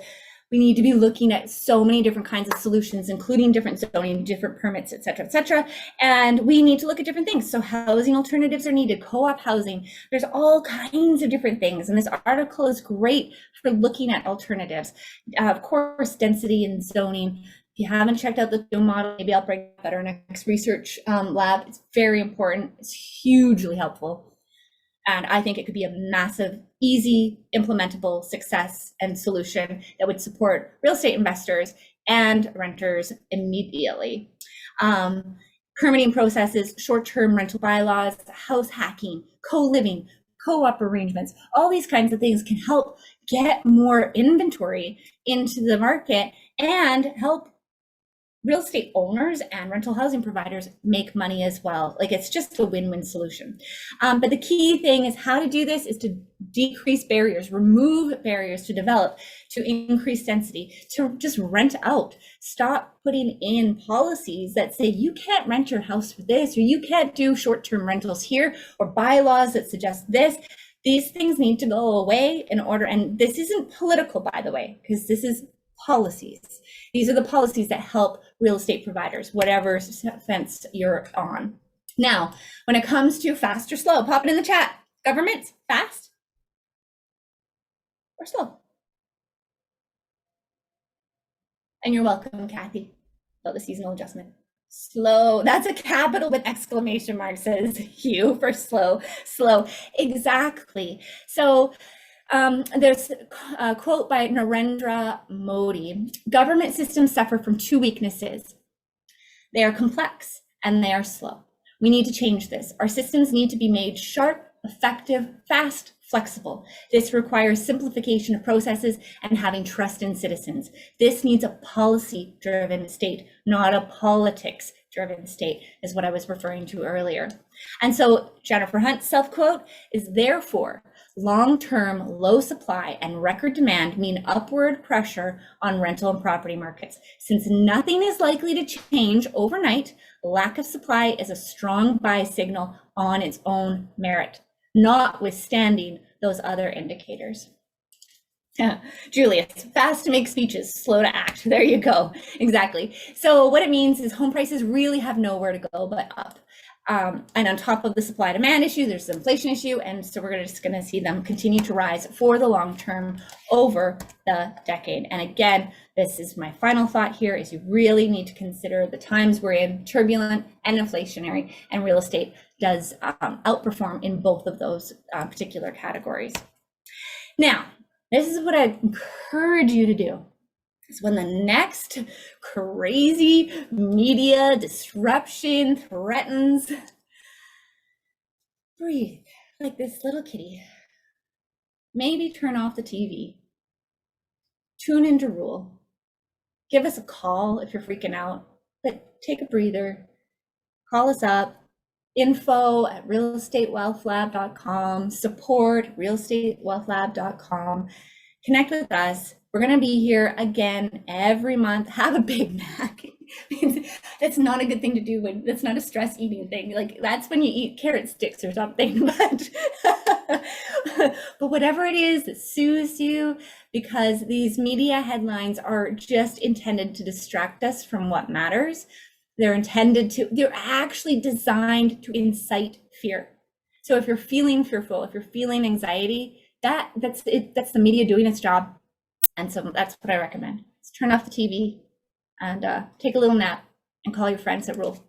we need to be looking at so many different kinds of solutions, including different zoning, different permits, et cetera, and we need to look at different things. So housing alternatives are needed, co-op housing, there's all kinds of different things. And this article is great for looking at alternatives. Of course, density and zoning. If you haven't checked out the model, maybe I'll bring that at our next research lab. It's very important. It's hugely helpful. And I think it could be a massive, easy, implementable success and solution that would support real estate investors and renters immediately. Permitting processes, short-term rental bylaws, house hacking, co-living, co-op arrangements, all these kinds of things can help get more inventory into the market and help real estate owners and rental housing providers make money as well. Like, it's just a win-win solution. But the key thing is how to do this is to decrease barriers, remove barriers to develop, to increase density, to just rent out. Stop putting in policies that say you can't rent your house for this, or you can't do short-term rentals here, or bylaws that suggest this. These things need to go away in order, and this isn't political, by the way, because this is policies. These are the policies that help real estate providers, whatever fence you're on. Now, when it comes to fast or slow, pop it in the chat. Governments, fast or slow? And you're welcome, Kathy, about the seasonal adjustment. Slow, that's a capital with exclamation mark, says Hugh, for slow. Exactly. So there's a quote by Narendra Modi. Government systems suffer from two weaknesses. They are complex and they are slow. We need to change this. Our systems need to be made sharp, effective, fast, flexible. This requires simplification of processes and having trust in citizens. This needs a policy-driven state, not a politics-driven state, is what I was referring to earlier. And so Jennifer Hunt's self-quote is, therefore, long-term low supply and record demand mean upward pressure on rental and property markets. Since nothing is likely to change overnight, lack of supply is a strong buy signal on its own merit, notwithstanding those other indicators. Julius, fast to make speeches, slow to act. There you go. Exactly. So what it means is home prices really have nowhere to go but up. And on top of the supply demand issue, there's the inflation issue. And so we're just going to see them continue to rise for the long term over the decade. And again, this is my final thought here, is you really need to consider the times we're in, turbulent and inflationary, and real estate does outperform in both of those particular categories. Now, this is what I encourage you to do. Is when the next crazy media disruption threatens, breathe like this little kitty. Maybe turn off the TV. Tune into REWL. Give us a call if you're freaking out, but take a breather. Call us up. info@realestatewealthlab.com, support realestatewealthlab.com. Connect with us. We're going to be here again every month. Have a Big Mac. That's not a good thing to do. That's not a stress eating thing. Like, that's when you eat carrot sticks or something. But whatever it is that soothes you, because these media headlines are just intended to distract us from what matters. They're actually designed to incite fear. So if you're feeling fearful, if you're feeling anxiety, that's it. That's the media doing its job. And so that's what I recommend. Is turn off the TV and take a little nap and call your friends at REWL.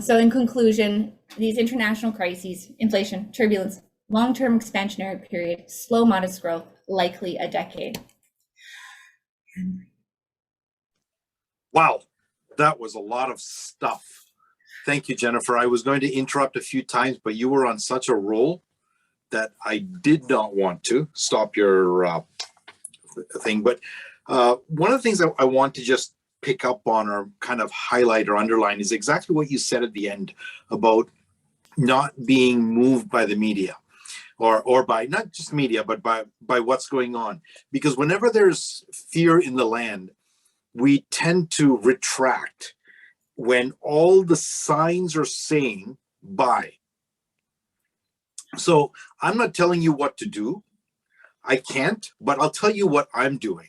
So in conclusion, these international crises, inflation, turbulence, long-term expansionary period, slow modest growth, likely a decade. Wow, that was a lot of stuff. Thank you, Jennifer. I was going to interrupt a few times, but you were on such a roll that I did not want to stop your thing. But one of the things I want to just pick up on or kind of highlight or underline is exactly what you said at the end about not being moved by the media or by not just media, but by what's going on. Because whenever there's fear in the land, we tend to retract when all the signs are saying buy. So I'm not telling you what to do. I can't, but I'll tell you what I'm doing.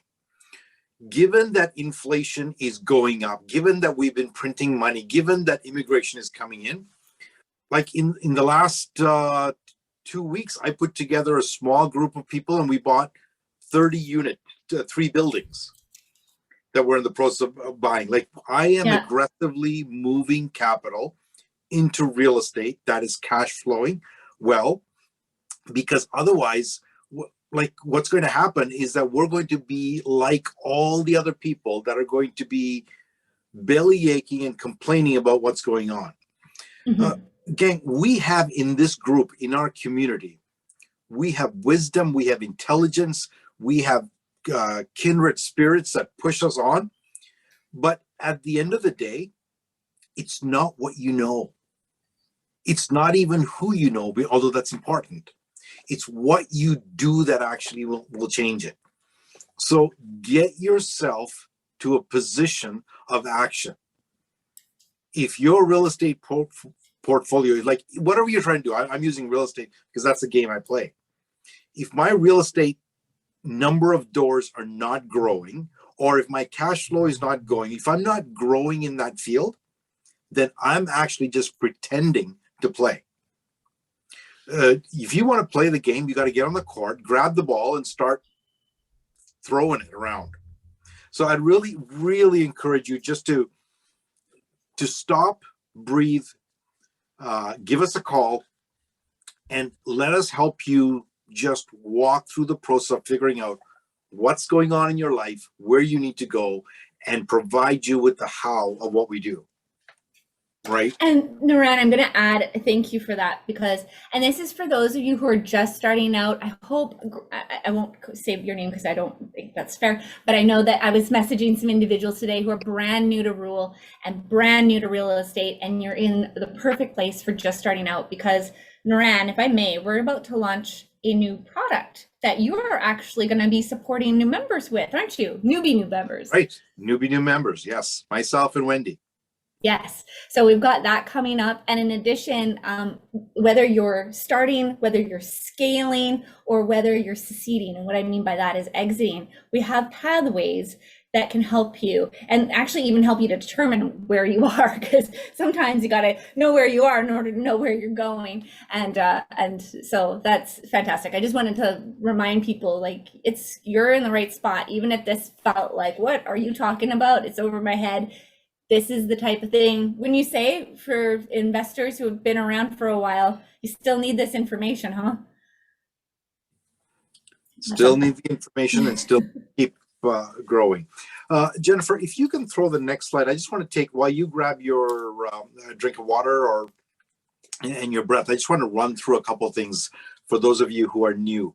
Given that inflation is going up, given that we've been printing money, given that immigration is coming in, like in the last 2 weeks, I put together a small group of people and we bought 30 unit, 3 buildings that we're in the process of buying. Like, I am aggressively moving capital into real estate that is cash flowing well, because otherwise, like, what's going to happen is that we're going to be like all the other people that are going to be belly aching and complaining about what's going on. Gang, we have in this group, in our community, we have wisdom, we have intelligence, we have kindred spirits that push us on. But at the end of the day, it's not what you know. It's not even who you know, although that's important. It's what you do that actually will change it. So get yourself to a position of action. If your real estate portfolio, like whatever you're trying to do, I'm using real estate because that's the game I play. If my real estate number of doors are not growing, or if my cash flow is not going, if I'm not growing in that field, then I'm actually just pretending to play. If you want to play the game, you got to get on the court, grab the ball, and start throwing it around. So I'd really, really encourage you just to stop, breathe, give us a call, and let us help you just walk through the process of figuring out what's going on in your life, where you need to go, and provide you with the how of what we do. Right. And Niran, I'm going to add a thank you for that, because, and this is for those of you who are just starting out. I hope, I won't say your name because I don't think that's fair, but I know that I was messaging some individuals today who are brand new to REWL and brand new to real estate, and you're in the perfect place for just starting out, because Niran, if I may, we're about to launch a new product that you're actually going to be supporting new members with, aren't you? Newbie new members. Right. Newbie new members. Yes. Myself and Wendy. Yes. So we've got that coming up. And in addition, whether you're starting, whether you're scaling, or whether you're seceding, and what I mean by that is exiting, we have pathways that can help you, and actually even help you to determine where you are, because sometimes you got to know where you are in order to know where you're going. And so that's fantastic. I just wanted to remind people, like, you're in the right spot, even if this felt like, what are you talking about? It's over my head. This is the type of thing, when you say, for investors who have been around for a while, you still need this information, huh? Still need the information and still keep growing. Jennifer, if you can throw the next slide, I just want to take, while you grab your drink of water and your breath, I just want to run through a couple of things for those of you who are new.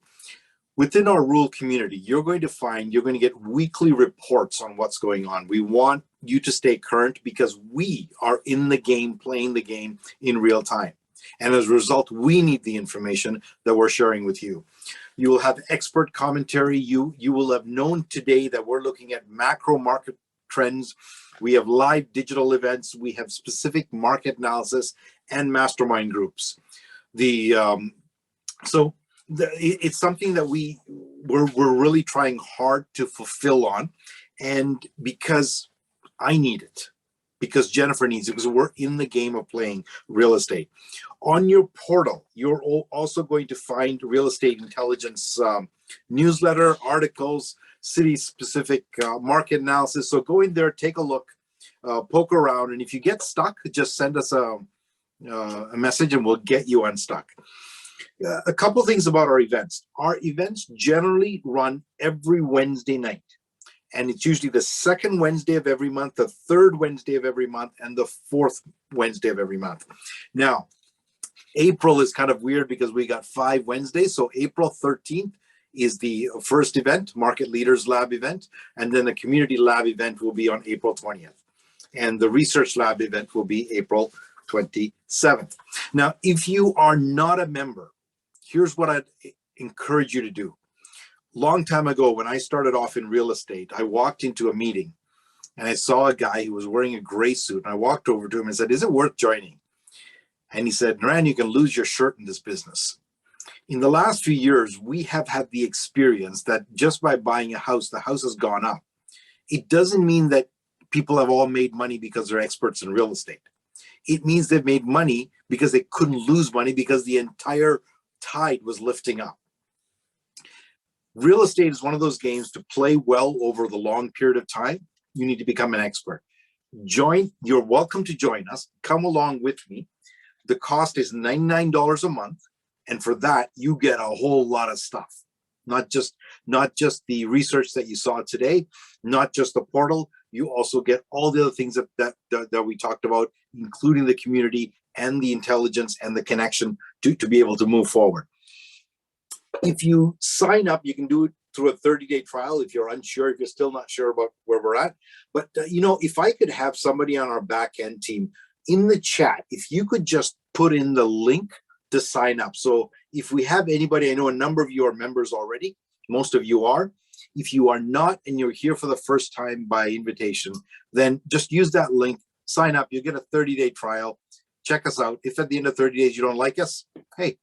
Within our REWL community, you're going to get weekly reports on what's going on. We want you to stay current because we are in the game, playing the game in real time. And as a result, we need the information that we're sharing with you. You will have expert commentary. You will have known today that we're looking at macro market trends. We have live digital events. We have specific market analysis and mastermind groups. It's something that we're really trying hard to fulfill on, and because I need it, because Jennifer needs it, because we're in the game of playing real estate. On your portal, you're also going to find real estate intelligence newsletter, articles, city-specific market analysis. So go in there, take a look, poke around, and if you get stuck, just send us a message and we'll get you unstuck. A couple things about our events. Our events generally run every Wednesday night. And it's usually the second Wednesday of every month, the third Wednesday of every month, and the fourth Wednesday of every month. Now, April is kind of weird because we got 5 Wednesdays. So April 13th is the first event, Market Leaders Lab event. And then the Community Lab event will be on April 20th. And the Research Lab event will be April 27th. Now, if you are not a member, here's what I'd encourage you to do. Long time ago, when I started off in real estate, I walked into a meeting and I saw a guy who was wearing a gray suit. And I walked over to him and said, "Is it worth joining?" And he said, "Niran, you can lose your shirt in this business." In the last few years, we have had the experience that just by buying a house, the house has gone up. It doesn't mean that people have all made money because they're experts in real estate. It means they've made money because they couldn't lose money because the entire tide was lifting up. Real estate is one of those games to play well over the long period of time. You need to become an expert. You're welcome to join us. Come along with me. The cost is $99 a month. And for that, you get a whole lot of stuff. Not just the research that you saw today, not just the portal. You also get all the other things that we talked about, including the community and the intelligence and the connection to be able to move forward. If you sign up, you can do it through a 30-day trial if you're unsure, if you're still not sure about where we're at. But, if I could have somebody on our back-end team in the chat, if you could just put in the link to sign up. So if we have anybody, I know a number of you are members already. Most of you are. If you are not and you're here for the first time by invitation, then just use that link, sign up. You'll get a 30-day trial. Check us out. If at the end of 30 days you don't like us, hey,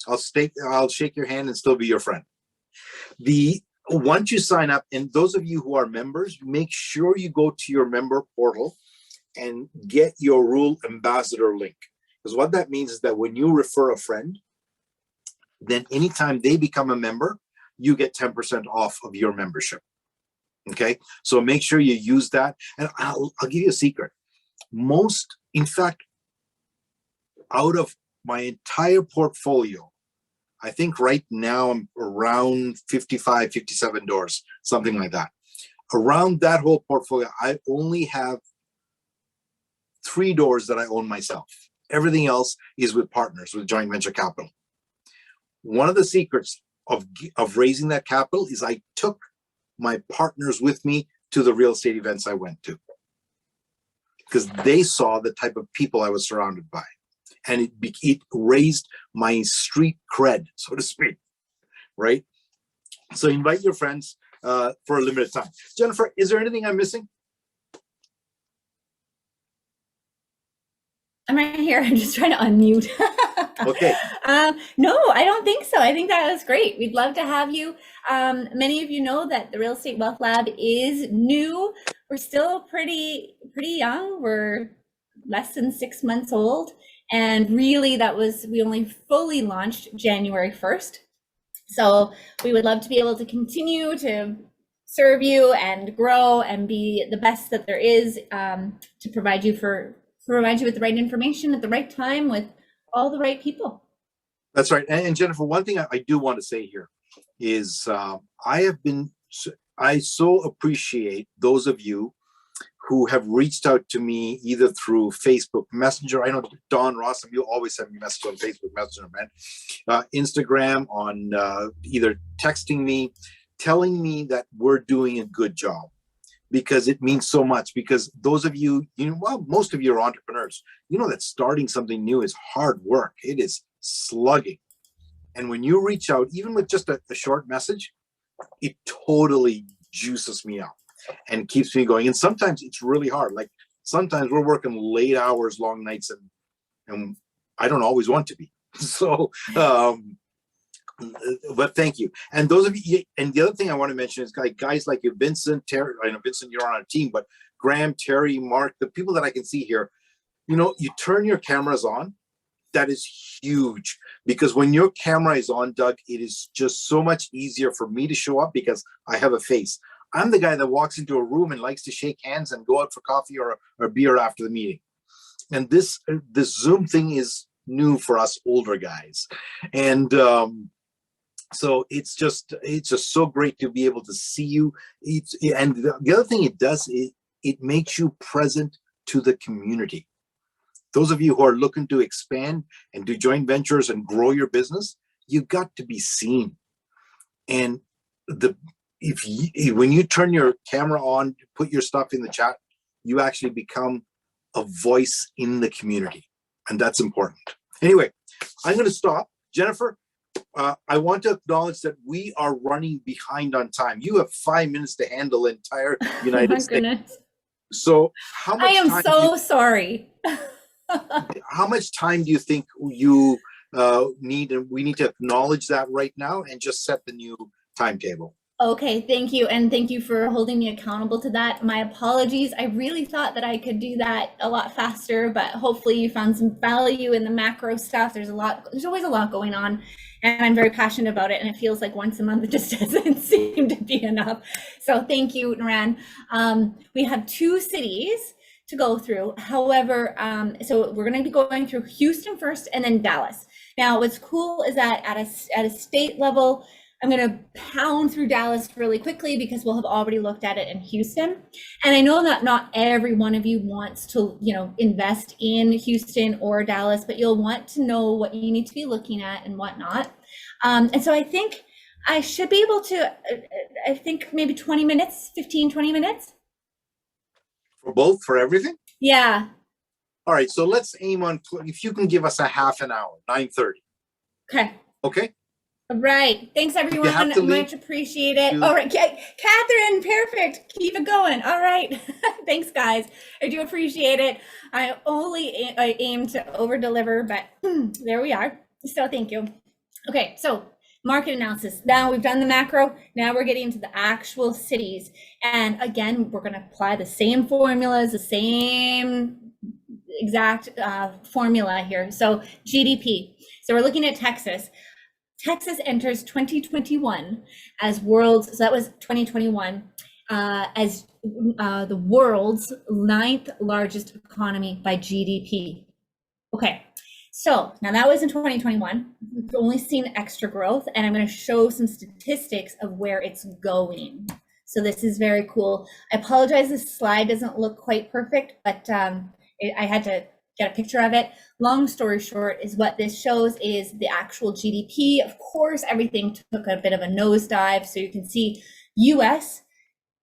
I'll shake your hand and still be your friend. Once you sign up, and those of you who are members, make sure you go to your member portal and get your REWL ambassador link. Because what that means is that when you refer a friend, then anytime they become a member, you get 10% off of your membership. Okay, so make sure you use that. And I'll give you a secret. In fact, out of my entire portfolio, I think right now I'm around 55, 57 doors, something like that. Around that whole portfolio, I only have 3 doors that I own myself. Everything else is with partners, with joint venture capital. One of the secrets of raising that capital is I took my partners with me to the real estate events I went to, because they saw the type of people I was surrounded by. And it raised my street cred, so to speak, right? So invite your friends for a limited time. Jennifer, is there anything I'm missing? I'm right here. I'm just trying to unmute. Okay. No, I don't think so. I think that was great. We'd love to have you. Many of you know that the Real Estate Wealth Lab is new. We're still pretty young. We're less than 6 months old. And really we only fully launched January 1st. So we would love to be able to continue to serve you and grow and be the best that there is, to provide you with the right information at the right time with all the right people. That's right. And Jennifer, one thing I do want to say here is I so appreciate those of you who have reached out to me either through Facebook Messenger. I know Don Ross, you always send me messages on Facebook Messenger, man. Instagram, on either texting me, telling me that we're doing a good job. because it means so much. Because those of you, well, most of you are entrepreneurs. You know that starting something new is hard work. It is slugging. And when you reach out, even with just a short message, it totally juices me up and keeps me going. And sometimes it's really hard. Like sometimes we're working late hours, long nights, and I don't always want to be. So, but thank you. And those of you, and the other thing I want to mention is guys like you, Vincent, Terry. I know Vincent, you're on a team, but Graham, Terry, Mark, the people that I can see here, you turn your cameras on. That is huge, because when your camera is on, Doug, it is just so much easier for me to show up because I have a face. I'm the guy that walks into a room and likes to shake hands and go out for coffee or beer after the meeting. And this Zoom thing is new for us older guys. And so it's just so great to be able to see you. And the other thing it does is it makes you present to the community. Those of you who are looking to expand and do joint ventures and grow your business, you got to be seen. And when you turn your camera on, put your stuff in the chat, you actually become a voice in the community, and that's important. Anyway, I'm going to stop. Jennifer, I want to acknowledge that we are running behind on time. You have 5 minutes to handle the entire United States. Goodness. So how much I am so sorry. How much time do you think you need? And we need to acknowledge that right now and just set the new timetable. Okay, thank you. And thank you for holding me accountable to that. My apologies. I really thought that I could do that a lot faster, but hopefully you found some value in the macro stuff. There's always a lot going on, and I'm very passionate about it. And it feels like once a month, it just doesn't seem to be enough. So thank you, Niran. We have 2 cities to go through. However, so we're going to be going through Houston first and then Dallas. Now, what's cool is that at a state level, I'm going to pound through Dallas really quickly because we'll have already looked at it in Houston. And I know that not every one of you wants to, invest in Houston or Dallas, but you'll want to know what you need to be looking at and whatnot. And so I think I should be able to, I think maybe 20 minutes, 15, 20 minutes. For both, for everything? Yeah. All right, so let's aim on, if you can give us a half an hour, 9:30. Okay. Okay. All right. Thanks, everyone. Much appreciate it. All right. Catherine, perfect. Keep it going. All right. Thanks, guys. I do appreciate it. I aim to over deliver, but there we are. So thank you. Okay. So market analysis. Now we've done the macro. Now we're getting into the actual cities. And again, we're going to apply the same formulas, the same exact formula here. So GDP. So we're looking at Texas. Texas enters 2021 as so that was 2021, as the world's 9th largest economy by GDP. Okay. So now that was in 2021. We've only seen extra growth, and I'm going to show some statistics of where it's going. So this is very cool. I apologize, this slide doesn't look quite perfect, but I had to get a picture of it. Long story short is what this shows is the actual GDP. Of course, everything took a bit of a nosedive. So you can see US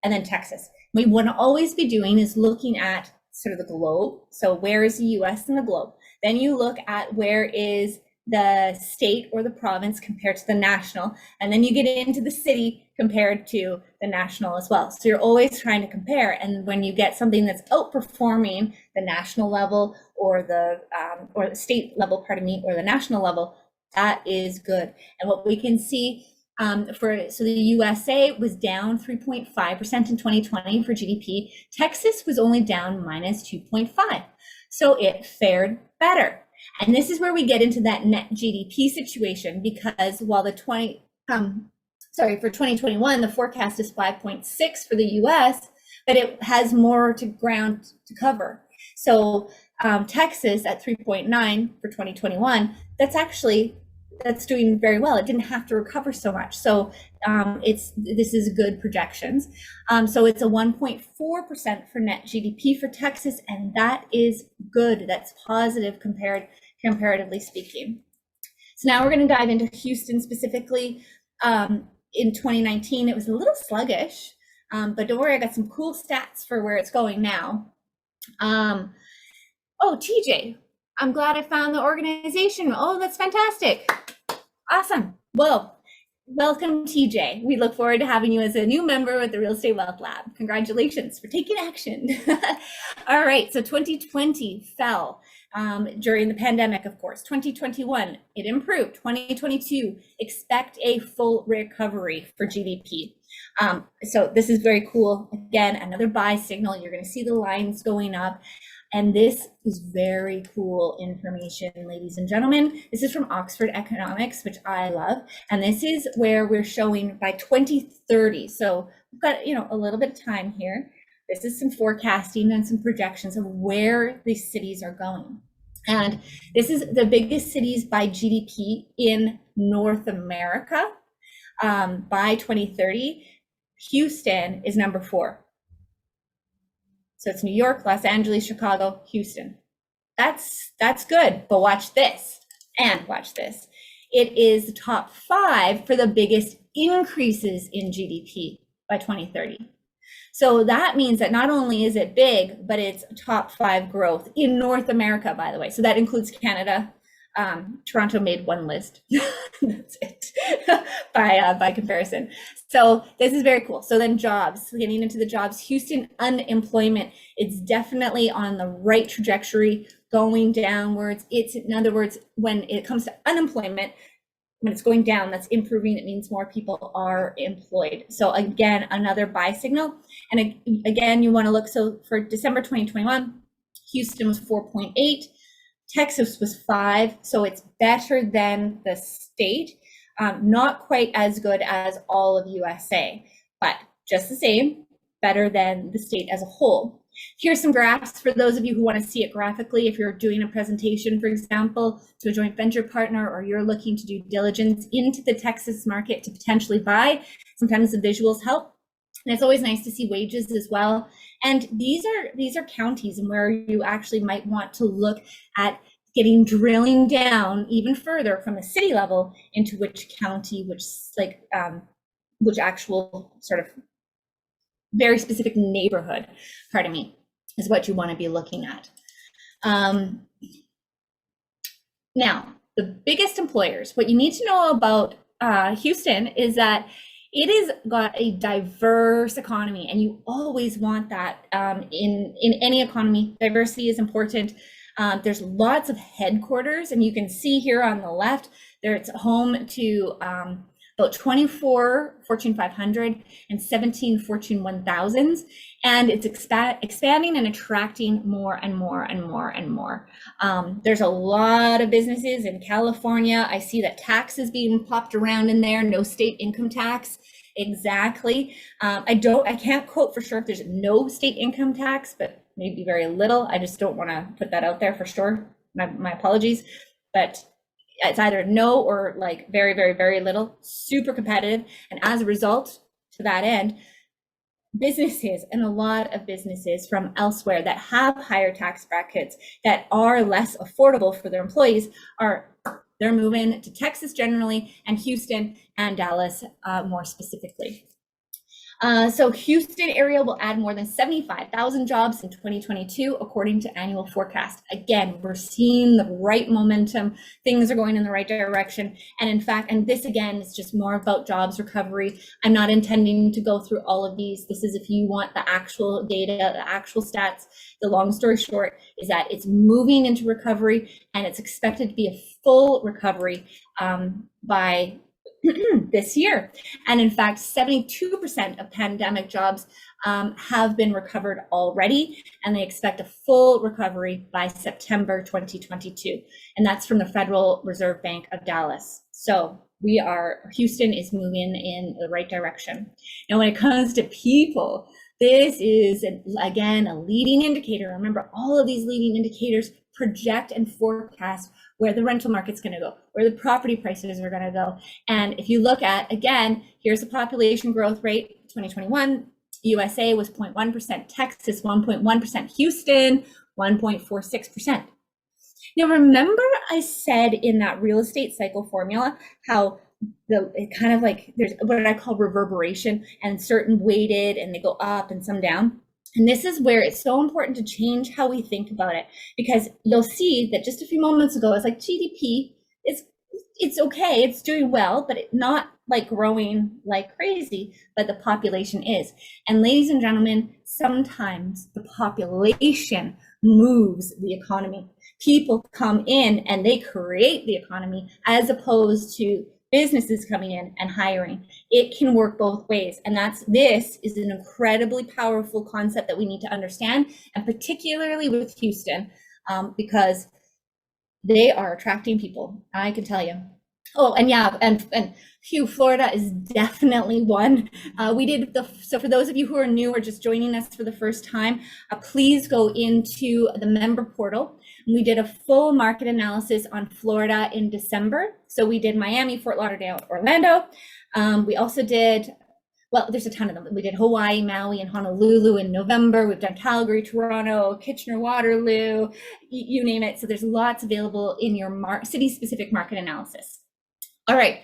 and then Texas. What we want to always be doing is looking at sort of the globe. So where is the US in the globe? Then you look at where is the state or the province compared to the national, and then you get into the city compared to the national as well. So you're always trying to compare, and when you get something that's outperforming the national level or the state level, or the national level, that is good. And what we can see so the USA was down 3.5% in 2020 for GDP. Texas was only down minus 2.5. So it fared better. And this is where we get into that net GDP situation, because while for 2021, the forecast is 5.6 for the US, but it has more ground to cover. So Texas at 3.9 for 2021, that's doing very well. It didn't have to recover so much. So this is good projections. So it's a 1.4% for net GDP for Texas, and that is good. That's positive comparatively speaking. So now we're going to dive into Houston specifically. In 2019, it was a little sluggish. But don't worry, I got some cool stats for where it's going now. Oh, TJ, I'm glad I found the organization. Oh, that's fantastic. Awesome. Well, welcome, TJ. We look forward to having you as a new member with the Real Estate Wealth Lab. Congratulations for taking action. All right, so 2020 fell during the pandemic, of course. 2021, it improved. 2022, expect a full recovery for GDP. So this is very cool. Again, another buy signal. You're going to see the lines going up. And this is very cool information, ladies and gentlemen. This is from Oxford Economics, which I love. And this is where we're showing by 2030. So we've got, a little bit of time here. This is some forecasting and some projections of where these cities are going. And this is the biggest cities by GDP in North America. By 2030, Houston is number 4. So it's New York, Los Angeles, Chicago, Houston. That's good, but watch this, and watch this. It is the top 5 for the biggest increases in GDP by 2030. So that means that not only is it big, but it's top 5 growth in North America, by the way. So that includes Canada. Toronto made one list. That's it by comparison. So this is very cool. So then jobs, getting into the jobs, Houston unemployment, it's definitely on the right trajectory, going downwards. It's, in other words, when it comes to unemployment, when it's going down, that's improving. It means more people are employed. So again, another buy signal. And again, you want to look, so for December 2021, Houston was 4.8. Texas was 5, so it's better than the state. Not quite as good as all of USA, but just the same, better than the state as a whole. Here's some graphs for those of you who want to see it graphically. If you're doing a presentation, for example, to a joint venture partner, or you're looking to do diligence into the Texas market to potentially buy, sometimes the visuals help. And it's always nice to see wages as well. And these are counties, and where you actually might want to look at drilling down even further from the city level into which county, which actual sort of very specific neighborhood, is what you want to be looking at. Now, the biggest employers, what you need to know about Houston is that it has got a diverse economy, and you always want that in any economy. Diversity is important. There's lots of headquarters, and you can see here on the left, it's home to about 24 Fortune 500 and 17 Fortune 1000s, and it's expanding and attracting more and more and more and more. There's a lot of businesses in California. I see that tax is being popped around in there, no state income tax. Exactly. I can't quote for sure if there's no state income tax, but maybe very little. I just don't want to put that out there for sure. My apologies, but it's either no or like very, very, very little, super competitive. And as a result, to that end, businesses, and a lot of businesses from elsewhere that have higher tax brackets that are less affordable for their employees they're moving to Texas generally, and Houston and Dallas more specifically. So Houston area will add more than 75,000 jobs in 2022, according to annual forecast. Again, we're seeing the right momentum. Things are going in the right direction. And in fact, and this again is just more about jobs recovery. I'm not intending to go through all of these. This is if you want the actual data, the actual stats. The long story short is that it's moving into recovery, and it's expected to be a full recovery by this year. And in fact, 72% of pandemic jobs have been recovered already, and they expect a full recovery by September 2022. And that's from the Federal Reserve Bank of Dallas. So Houston is moving in the right direction. Now, when it comes to people, this is, again, a leading indicator. Remember, all of these leading indicators project and forecast where the rental market's going to go, where the property prices are going to go. And if you look at, again, here's the population growth rate, 2021, USA was 0.1%, Texas 1.1%, Houston 1.46%. Now, remember I said in that real estate cycle formula how it kind of like there's what I call reverberation, and certain weighted and they go up and some down. And this is where it's so important to change how we think about it, because you'll see that just a few moments ago, it's like GDP is it's okay, it's doing well, but it's not like growing like crazy, but the population is. And ladies and gentlemen, sometimes the population moves the economy. People come in and they create the economy, as opposed to businesses coming in and hiring. It can work both ways. And this is an incredibly powerful concept that we need to understand, and particularly with Houston, because they are attracting people, I can tell you. Oh, and yeah, and Florida is definitely one. So for those of you who are new or just joining us for the first time, please go into the member portal. We did a full market analysis on Florida in December. So we did Miami, Fort Lauderdale, Orlando. We also did, well, there's a ton of them. We did Hawaii, Maui, and Honolulu in November. We've done Calgary, Toronto, Kitchener, Waterloo, you name it. So there's lots available in your city-specific market analysis. All right,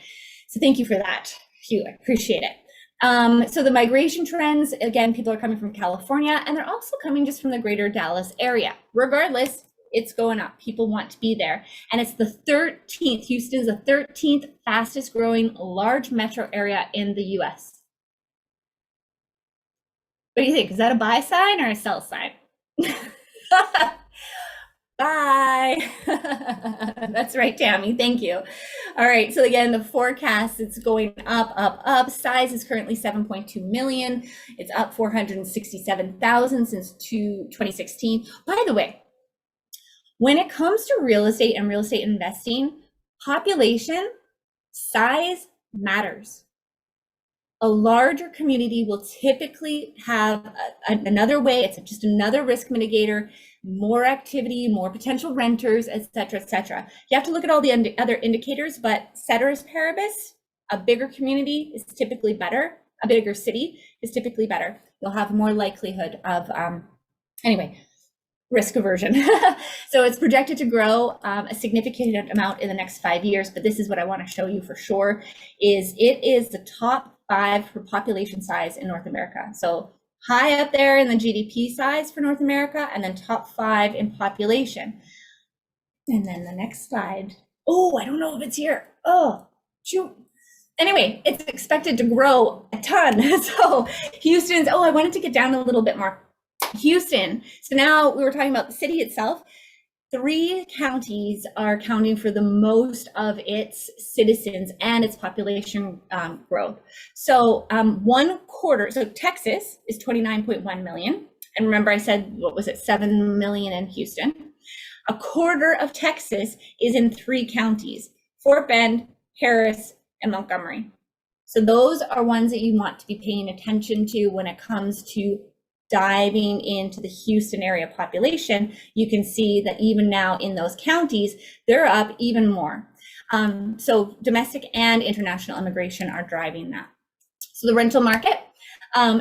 so thank you for that, Hugh, I appreciate it. So the migration trends, again, people are coming from California, and they're also coming just from the greater Dallas area. Regardless, it's going up. People want to be there. And it's the 13th, Houston is the 13th fastest growing large metro area in the US. What do you think? Is that a buy sign or a sell sign? Bye. That's right, Tammy. Thank you. All right. So again, the forecast, it's going up, up, up. Size is currently 7.2 million. It's up 467,000 since 2016. By the way, when it comes to real estate and real estate investing, population size matters. A larger community will typically have another way. It's just another risk mitigator, more activity, more potential renters, et cetera, et cetera. You have to look at all the other indicators, but ceteris paribus, a bigger community is typically better. A bigger city is typically better. You'll have more likelihood of, anyway, risk aversion. So it's projected to grow a significant amount in the next 5 years, but this is what I want to show you for sure, is it is the top 5 for population size in North America. So high up there in the GDP size for North America, and then top 5 in population. And then the next slide. Oh, I don't know if it's here. Oh, shoot. Anyway, it's expected to grow a ton. So Houston's, I wanted to get down a little bit more. Houston. So now we were talking about the city itself. 3 counties are accounting for the most of its citizens and its population growth. So 1/4, so Texas is 29.1 million. And remember I said, what was it, 7 million in Houston. 1/4 of Texas is in 3 counties, Fort Bend, Harris, and Montgomery. So those are ones that you want to be paying attention to when it comes to diving into the Houston area population. You can see that even now in those counties, they're up even more. So domestic and international immigration are driving that. So the rental market,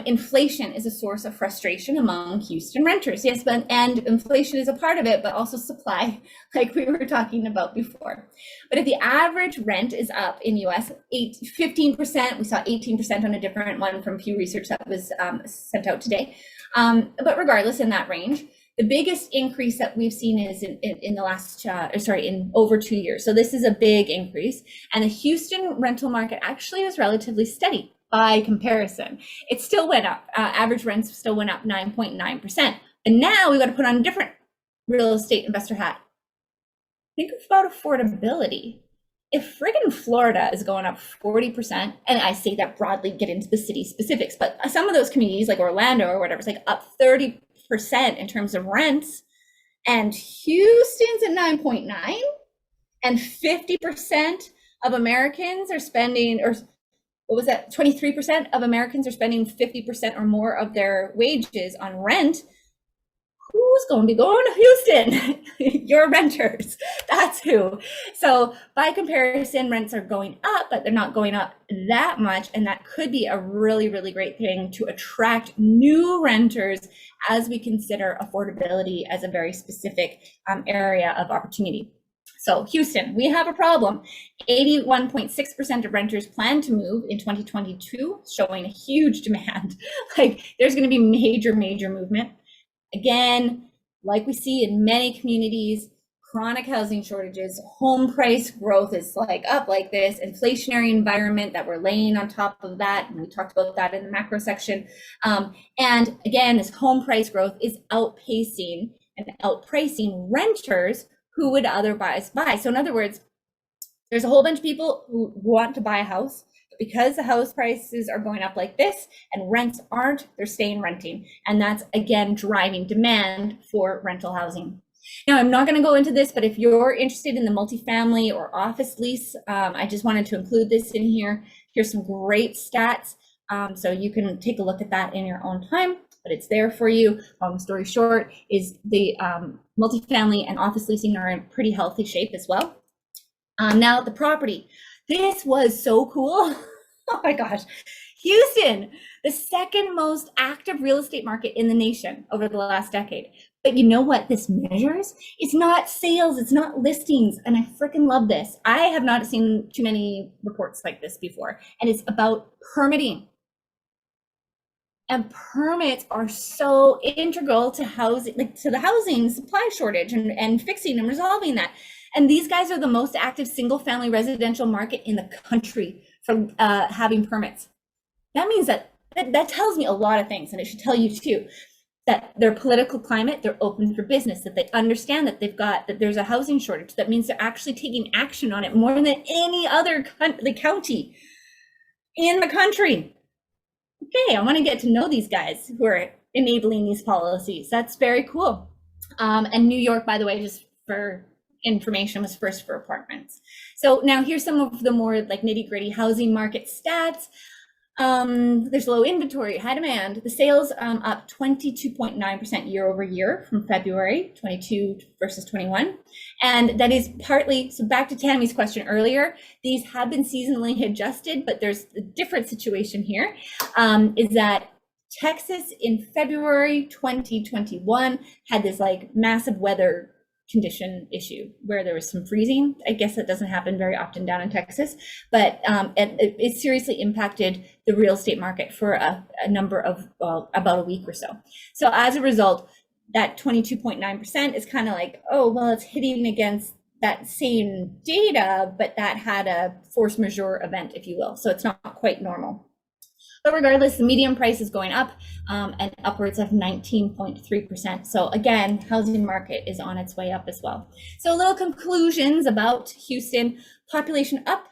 inflation is a source of frustration among Houston renters. Yes, and inflation is a part of it, but also supply, like we were talking about before. But if the average rent is up in US 15%, we saw 18% on a different one from Pew Research that was sent out today. But regardless, in that range, the biggest increase that we've seen is in the last, in over 2 years. So this is a big increase. And the Houston rental market actually is relatively steady by comparison. It still went up. Average rents still went up 9.9%. And now we've got to put on a different real estate investor hat. Think about affordability. If friggin' Florida is going up 40%, and I say that broadly, get into the city specifics, but some of those communities like Orlando or whatever, it's like up 30% in terms of rents, and Houston's at 9.9, and 50% of Americans are spending, or what was that, 23% of Americans are spending 50% or more of their wages on rent. Who's going to be going to Houston? Your renters, that's who. So by comparison, rents are going up, but they're not going up that much. And that could be a really, really great thing to attract new renters as we consider affordability as a very specific area of opportunity. So Houston, we have a problem. 81.6% of renters plan to move in 2022, showing a huge demand. Like there's going to be major movement. Again, like we see in many communities, chronic housing shortages, home price growth is like up like this, inflationary environment that we're laying on top of that. And we talked about that in the macro section. And again, this home price growth is outpacing and outpricing renters who would otherwise buy. So in other words, there's a whole bunch of people who want to buy a house, but because the house prices are going up like this and rents aren't, they're staying renting. And that's again driving demand for rental housing. Now, I'm not going to go into this, but if you're interested in the multifamily or office lease, I just wanted to include this in here. Here's some great stats. So you can take a look at that in your own time, but it's there for you. Long story short is the multifamily and office leasing are in pretty healthy shape as well. Now the property, this was so cool. Oh my gosh. Houston, the second most active real estate market in the nation over the last decade. But you know what this measures? It's not sales, it's not listings. And I freaking love this. I have not seen too many reports like this before. And it's about permitting. And permits are so integral to housing, like to the housing supply shortage and fixing and resolving that. And these guys are the most active single family residential market in the country for having permits. That means that tells me a lot of things, and it should tell you too, that their political climate, they're open for business, that they understand that that there's a housing shortage. That means they're actually taking action on it more than any other county in the country. Okay, I want to get to know these guys who are enabling these policies. That's very cool. And New York, by the way, just for information, was first for apartments. So now here's some of the more like nitty gritty housing market stats. There's low inventory, high demand. The sales up 22.9% year over year from February 22 versus 21. And that is partly, so back to Tammy's question earlier, these have been seasonally adjusted, but there's a different situation here, is that Texas in February 2021 had this like massive weather condition issue where there was some freezing. I guess that doesn't happen very often down in Texas, but it seriously impacted the real estate market for a number of, well, about a week or so. So as a result, that 22.9% is kind of like, oh, well, it's hitting against that same data, but that had a force majeure event, if you will. So it's not quite normal. But regardless, the median price is going up and upwards of 19.3%. So again, housing market is on its way up as well. So little conclusions about Houston: population up,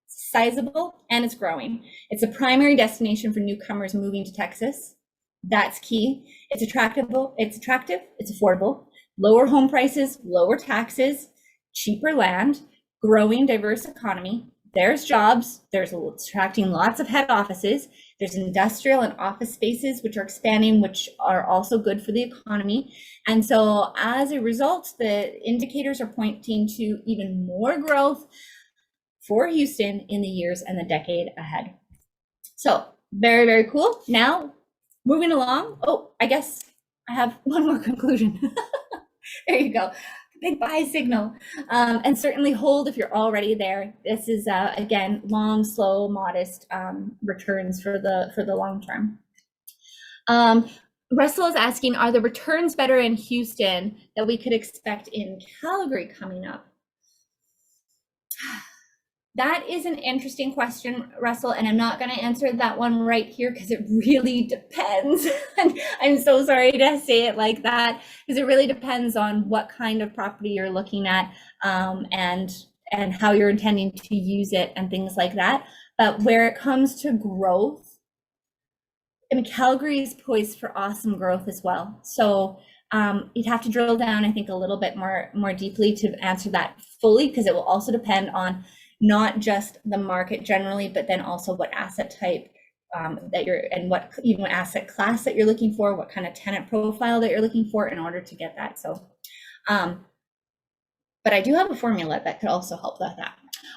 sizable, and it's growing. It's a primary destination for newcomers moving to Texas. That's key. It's attractive, it's affordable, lower home prices, lower taxes, cheaper land, growing diverse economy. There's jobs, there's attracting lots of head offices, there's industrial and office spaces which are expanding, which are also good for the economy. And so as a result, the indicators are pointing to even more growth for Houston in the years and the decade ahead. So very, very cool. Now, moving along. Oh, I guess I have one more conclusion. There you go. Big buy signal, and certainly hold if you're already there. This is again long, slow, modest returns for the long term. Russell is asking, are the returns better in Houston that we could expect in Calgary coming up? That is an interesting question, Russell, and I'm not going to answer that one right here because it really depends. And I'm so sorry to say it like that, because it really depends on what kind of property you're looking at and how you're intending to use it and things like that. But where it comes to growth, I mean, Calgary is poised for awesome growth as well. So you'd have to drill down, I think, a little bit more deeply to answer that fully, because it will also depend on not just the market generally, but then also what asset type that you're, and what even asset class that you're looking for, what kind of tenant profile that you're looking for in order to get that. So, but I do have a formula that could also help with that.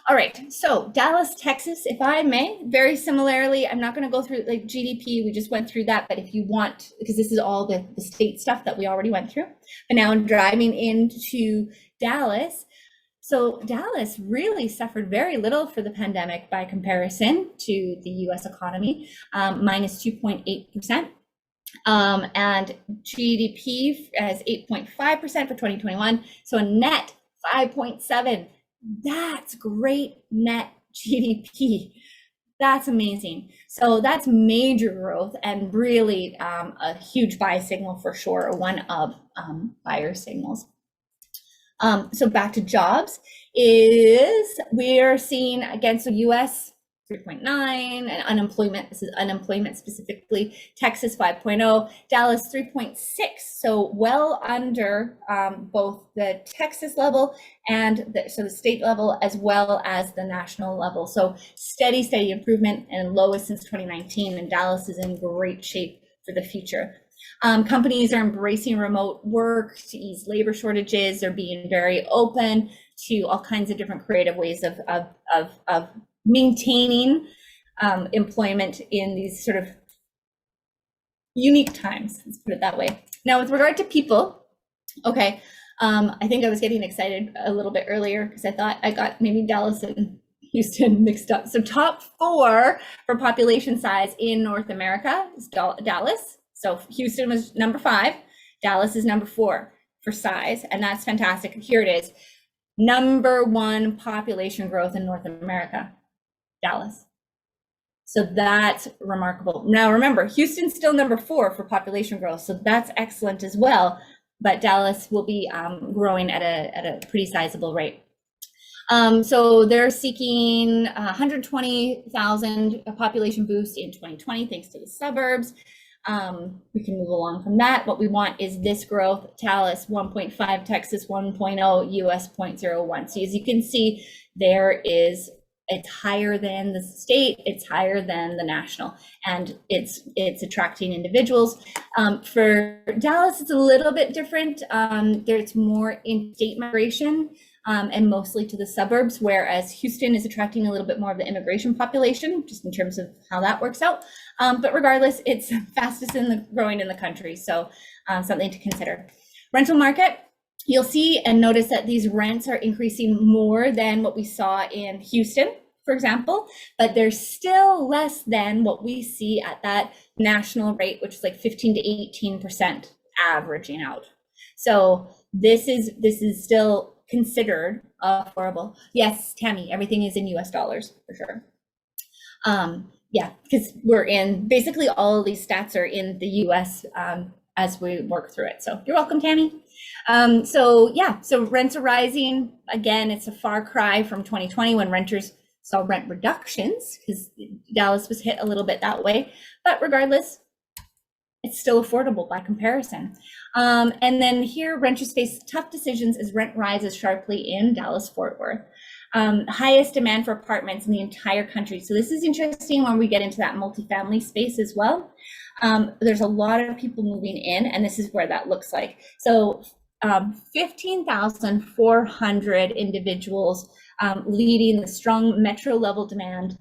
All right, so Dallas, Texas, if I may, very similarly, I'm not going to go through like GDP, we just went through that, but if you want, because this is all the state stuff that we already went through, but now I'm driving into Dallas. So Dallas really suffered very little for the pandemic by comparison to the US economy, minus 2.8%. And GDP as 8.5% for 2021. So a net 5.7. That's great net GDP. That's amazing. So that's major growth and really a huge buy signal for sure, or one of buyer signals. So back to jobs is we're seeing against the US 3.9 and unemployment. This is unemployment specifically. Texas 5.0, Dallas 3.6. So well under both the Texas level and the state level as well as the national level. So steady improvement and lowest since 2019. And Dallas is in great shape for the future. Companies are embracing remote work to ease labor shortages. They're being very open to all kinds of different creative ways of maintaining employment in these sort of unique times. Let's put it that way. Now, with regard to people, okay, I think I was getting excited a little bit earlier because I thought I got maybe Dallas and Houston mixed up. So top 4 for population size in North America is Dallas. So Houston was number 5, Dallas is number 4 for size, and that's fantastic. Here it is, number 1 population growth in North America, Dallas. So that's remarkable. Now remember, Houston's still number 4 for population growth, so that's excellent as well, but Dallas will be growing at a pretty sizable rate. So they're seeking 120,000 population boost in 2020 thanks to the suburbs. We can move along from that. What we want is this growth, Dallas 1.5, Texas 1.0, US 0.01. So as you can see, it's higher than the state, it's higher than the national, and it's attracting individuals. For Dallas, it's a little bit different. There's more in-state migration and mostly to the suburbs, whereas Houston is attracting a little bit more of the immigration population, just in terms of how that works out. But regardless, it's fastest growing in the country, so something to consider. Rental market, you'll see and notice that these rents are increasing more than what we saw in Houston, for example, but they're still less than what we see at that national rate, which is like 15 to 18% averaging out. So this is still considered affordable. Yes, Tammy, everything is in US dollars for sure. Yeah, because we're in, basically all of these stats are in the US as we work through it. So you're welcome, Tammy. So yeah, so rents are rising. Again, it's a far cry from 2020 when renters saw rent reductions, because Dallas was hit a little bit that way. But regardless, it's still affordable by comparison. And then here, renters face tough decisions as rent rises sharply in Dallas-Fort Worth. Highest demand for apartments in the entire country. So this is interesting when we get into that multifamily space as well. There's a lot of people moving in, and this is where that looks like. So 15,400 individuals leading the strong metro level demand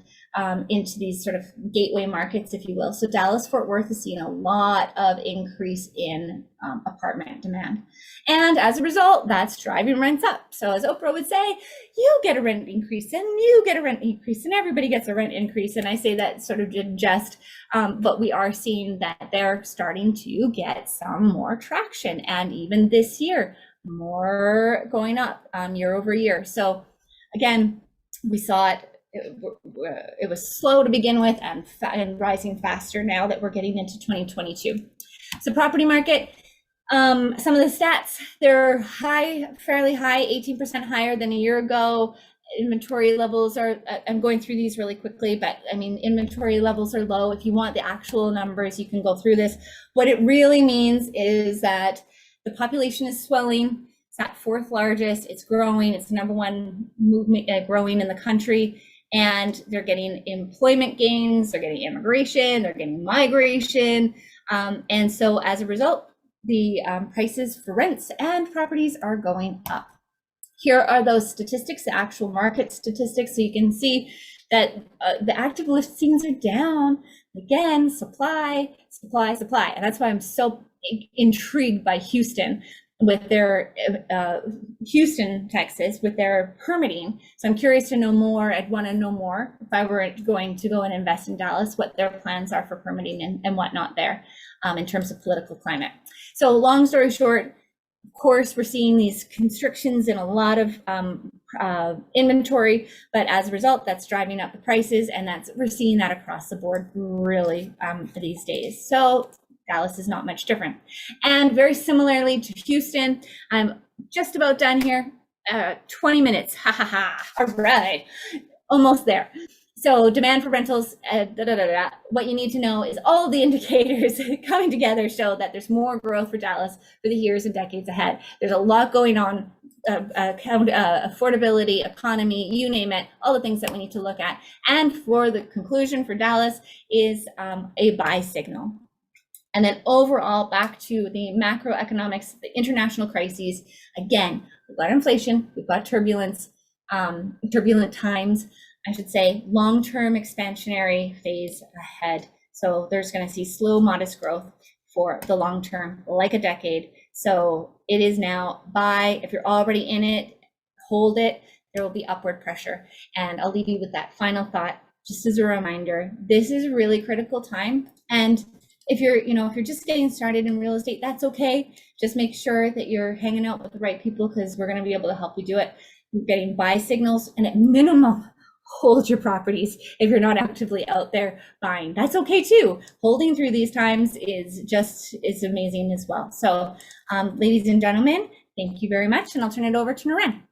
into these sort of gateway markets, if you will. So Dallas-Fort Worth is seeing a lot of increase in apartment demand. And as a result, that's driving rents up. So as Oprah would say, you get a rent increase and you get a rent increase and everybody gets a rent increase. And I say that sort of in jest, but we are seeing that they're starting to get some more traction. And even this year, more going up year over year. So again, we saw it. It was slow to begin with and rising faster now that we're getting into 2022. So property market, some of the stats, they're high, fairly high, 18% higher than a year ago. Inventory levels are, I'm going through these really quickly, but I mean, inventory levels are low. If you want the actual numbers, you can go through this. What it really means is that the population is swelling. It's not 4th largest, it's growing. It's the #1 movement growing in the country. And they're getting employment gains, they're getting immigration, they're getting migration. And so as a result, the prices for rents and properties are going up. Here are those statistics, the actual market statistics. So you can see that the active listings are down. Again, supply. And that's why I'm so intrigued by Houston. with their Houston, Texas, with their permitting. So I'm curious to know more. I'd want to know more if I were going to go and invest in Dallas, what their plans are for permitting and whatnot there in terms of political climate. So long story short, of course, we're seeing these constrictions in a lot of inventory, but as a result, that's driving up the prices, and we're seeing that across the board really these days. So Dallas is not much different. And very similarly to Houston, I'm just about done here. 20 minutes, ha ha ha, all right, almost there. So demand for rentals, what you need to know is all the indicators coming together show that there's more growth for Dallas for the years and decades ahead. There's a lot going on, affordability, economy, you name it, all the things that we need to look at. And for the conclusion for Dallas is a buy signal. And then overall, back to the macroeconomics, the international crises. Again, we've got inflation, we've got turbulence, turbulent times, I should say, long-term expansionary phase ahead. So there's going to see slow, modest growth for the long term, like a decade. So it is now buy. If you're already in it, hold it. There will be upward pressure. And I'll leave you with that final thought, just as a reminder. This is a really critical time. And if you're just getting started in real estate, that's okay. Just make sure that you're hanging out with the right people, because we're going to be able to help you do it. You're getting buy signals, and at minimum, hold your properties if you're not actively out there buying. That's okay too. Holding through these times is amazing as well. So ladies and gentlemen, thank you very much, and I'll turn it over to Niran.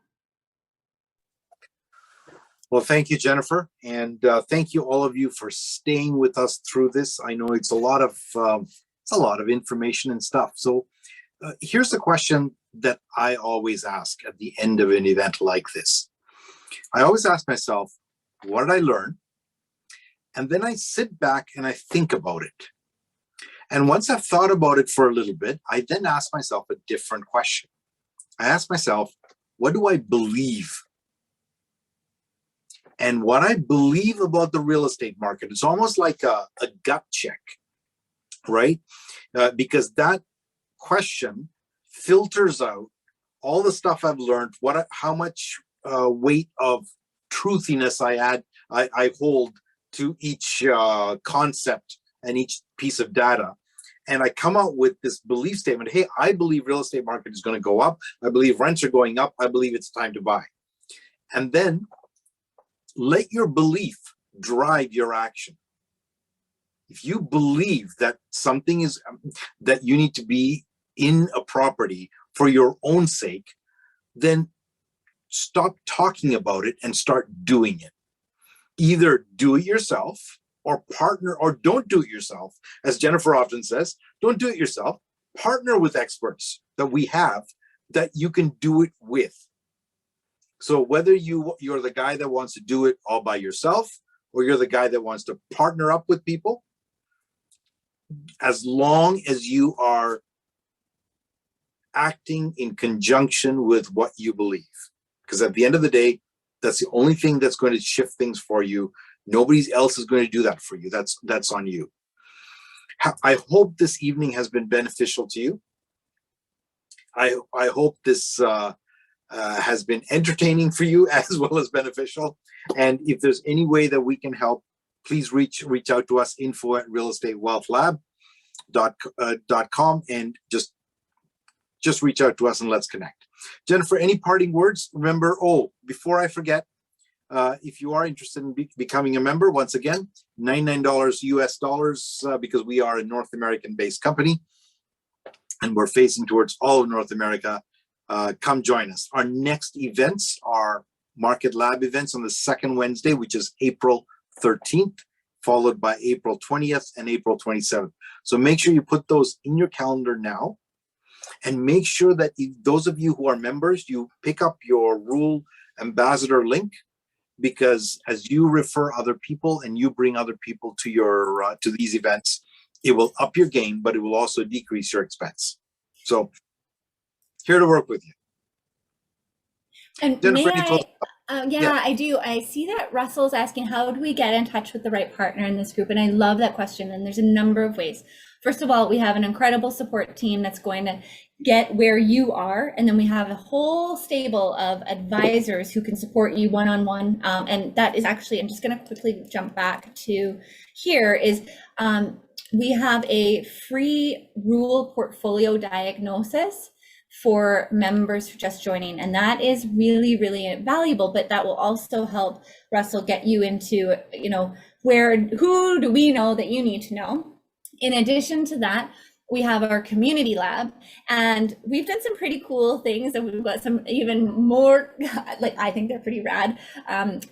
Well, thank you, Jennifer, and thank you all of you for staying with us through this. I know it's a lot of information and stuff. So here's the question that I always ask at the end of an event like this. I always ask myself, what did I learn? And then I sit back and I think about it. And once I've thought about it for a little bit, I then ask myself a different question. I ask myself, what do I believe? And what I believe about the real estate market, it's almost like a gut check, right? Because that question filters out all the stuff I've learned, how much weight of truthiness I hold to each concept and each piece of data. And I come out with this belief statement. Hey, I believe real estate market is going to go up. I believe rents are going up. I believe it's time to buy. And then let your belief drive your action. If you believe that something is, that you need to be in a property for your own sake, then stop talking about it and start doing it. Either do it yourself or partner, or don't do it yourself. As Jennifer often says, don't do it yourself. Partner with experts that we have that you can do it with. So whether you're the guy that wants to do it all by yourself, or you're the guy that wants to partner up with people, as long as you are acting in conjunction with what you believe. Because at the end of the day, that's the only thing that's going to shift things for you. Nobody else is going to do that for you. That's on you. I hope this evening has been beneficial to you. I hope this has been entertaining for you as well as beneficial. And if there's any way that we can help, please reach out to us, info@realestatewealthlab.com, and just reach out to us and let's connect. Jennifer, any parting words? Remember, before I forget, if you are interested in becoming a member, once again, $99 US dollars, because we are a North American based company and we're facing towards all of North America. Come join us. Our next events are Market Lab events on the second Wednesday, which is April 13th, followed by April 20th and April 27th. So make sure you put those in your calendar now, and make sure that those of you who are members, you pick up your REWL ambassador link, because as you refer other people and you bring other people to your to these events, it will up your game, but it will also decrease your expense. So here to work with you. And Jennifer, yeah, I do. I see that Russell's asking, how do we get in touch with the right partner in this group? And I love that question. And there's a number of ways. First of all, we have an incredible support team that's going to get where you are. And then we have a whole stable of advisors who can support you one-on-one. And that is actually, I'm just going to quickly jump back to here is we have a free REWL portfolio diagnosis for members who are just joining. And that is really, really valuable, but that will also help Russell get you into, you know, who do we know that you need to know? In addition to that, we have our community lab, and we've done some pretty cool things, and we've got some even more, like I think they're pretty rad,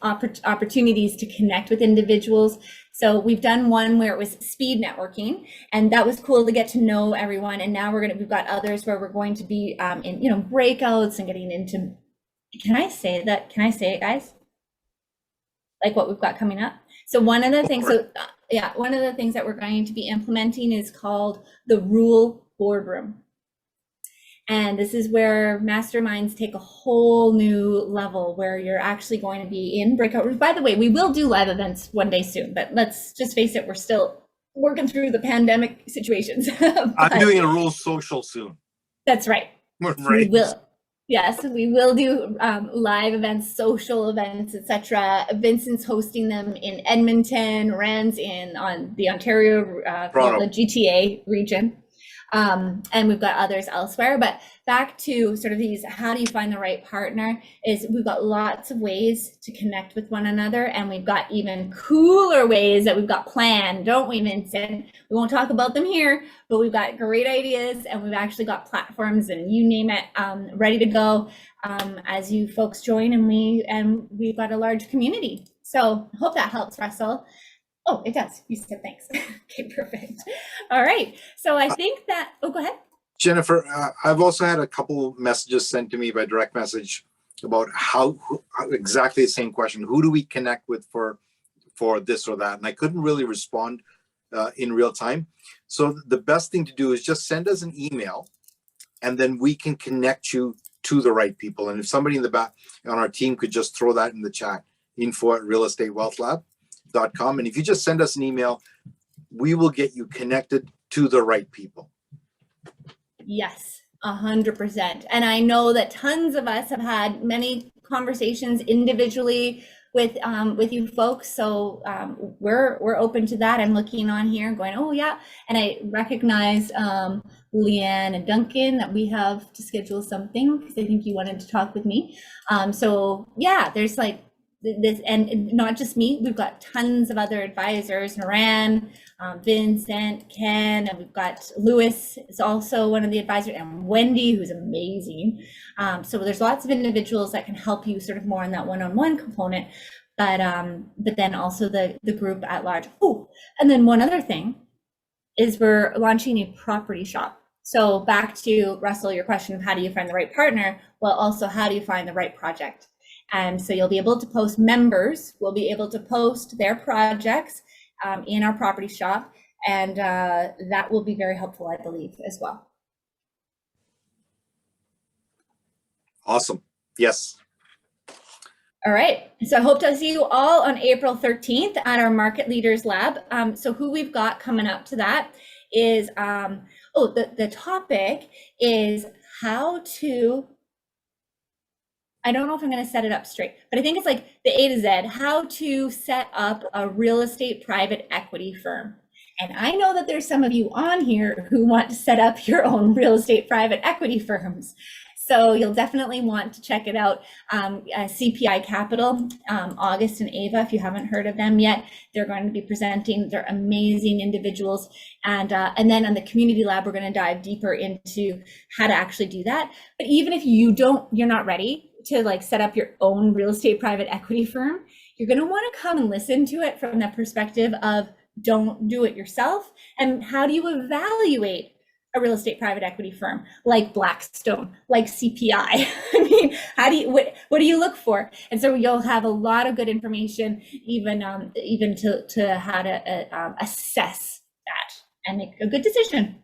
opportunities to connect with individuals. So we've done one where it was speed networking, and that was cool to get to know everyone. And now we've got others where we're going to be in, you know, breakouts and getting into, can I say that? Can I say it, guys? Like what we've got coming up. So one of the things, one of the things that we're going to be implementing is called the REWL boardroom. And this is where masterminds take a whole new level, where you're actually going to be in breakout rooms. By the way, we will do live events one day soon, but let's just face it, we're still working through the pandemic situations. I'm doing a REWL social soon. That's right. Right. We will. Yes, we will do live events, social events, etc. Vincent's hosting them in Edmonton, Rand's on the Ontario, the GTA region. And we've got others elsewhere. But back to sort of these, how do you find the right partner, is we've got lots of ways to connect with one another, and we've got even cooler ways that we've got planned, don't we, Vincent? We won't talk about them here, but we've got great ideas, and we've actually got platforms and you name it, ready to go as you folks join, and we've got a large community. So I hope that helps, Russell. Oh, it does. You said thanks. Okay, perfect. All right. So I think that, go ahead. Jennifer, I've also had a couple messages sent to me by direct message about how exactly the same question. Who do we connect with for this or that? And I couldn't really respond in real time. So the best thing to do is just send us an email, and then we can connect you to the right people. And if somebody in the back on our team could just throw that in the chat, info@realestatewealthlab.com. And if you just send us an email, we will get you connected to the right people. Yes, 100%. And I know that tons of us have had many conversations individually with you folks. So we're open to that. I'm looking on here going, oh yeah. And I recognize Leanne and Duncan that we have to schedule something, because I think you wanted to talk with me. So yeah, there's like this, and not just me, we've got tons of other advisors, Niran, Vincent, Ken, and we've got Lewis is also one of the advisors, and Wendy, who's amazing. So there's lots of individuals that can help you sort of more on that one-on-one component, but then also the group at large. Oh, and then one other thing is we're launching a property shop. So back to Russell, your question of how do you find the right partner? Well, also how do you find the right project? And so you'll be able to post, members will be able to post their projects in our property shop, and that will be very helpful, I believe, as well. Awesome. Yes. All right. So I hope to see you all on April 13th at our Market Leaders Lab. So who we've got coming up to that is, the topic is how to, I don't know if I'm going to set it up straight, but I think it's like the A to Z, how to set up a real estate private equity firm. And I know that there's some of you on here who want to set up your own real estate private equity firms. So you'll definitely want to check it out. CPI Capital, August and Ava, if you haven't heard of them yet, they're going to be presenting. They're amazing individuals. And then on the community lab, we're going to dive deeper into how to actually do that. But even if you're not ready to like set up your own real estate private equity firm, you're going to want to come and listen to it from the perspective of don't do it yourself. And how do you evaluate a real estate private equity firm like Blackstone, like CPI? I mean, what do you look for? And so you'll have a lot of good information, even to how to assess that and make a good decision.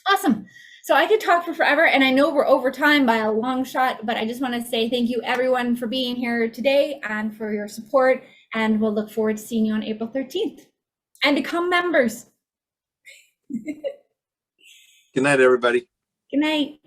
Awesome. So I could talk for forever, and I know we're over time by a long shot, but I just want to say thank you everyone for being here today and for your support, and we'll look forward to seeing you on April 13th and become members. Good night, everybody. Good night.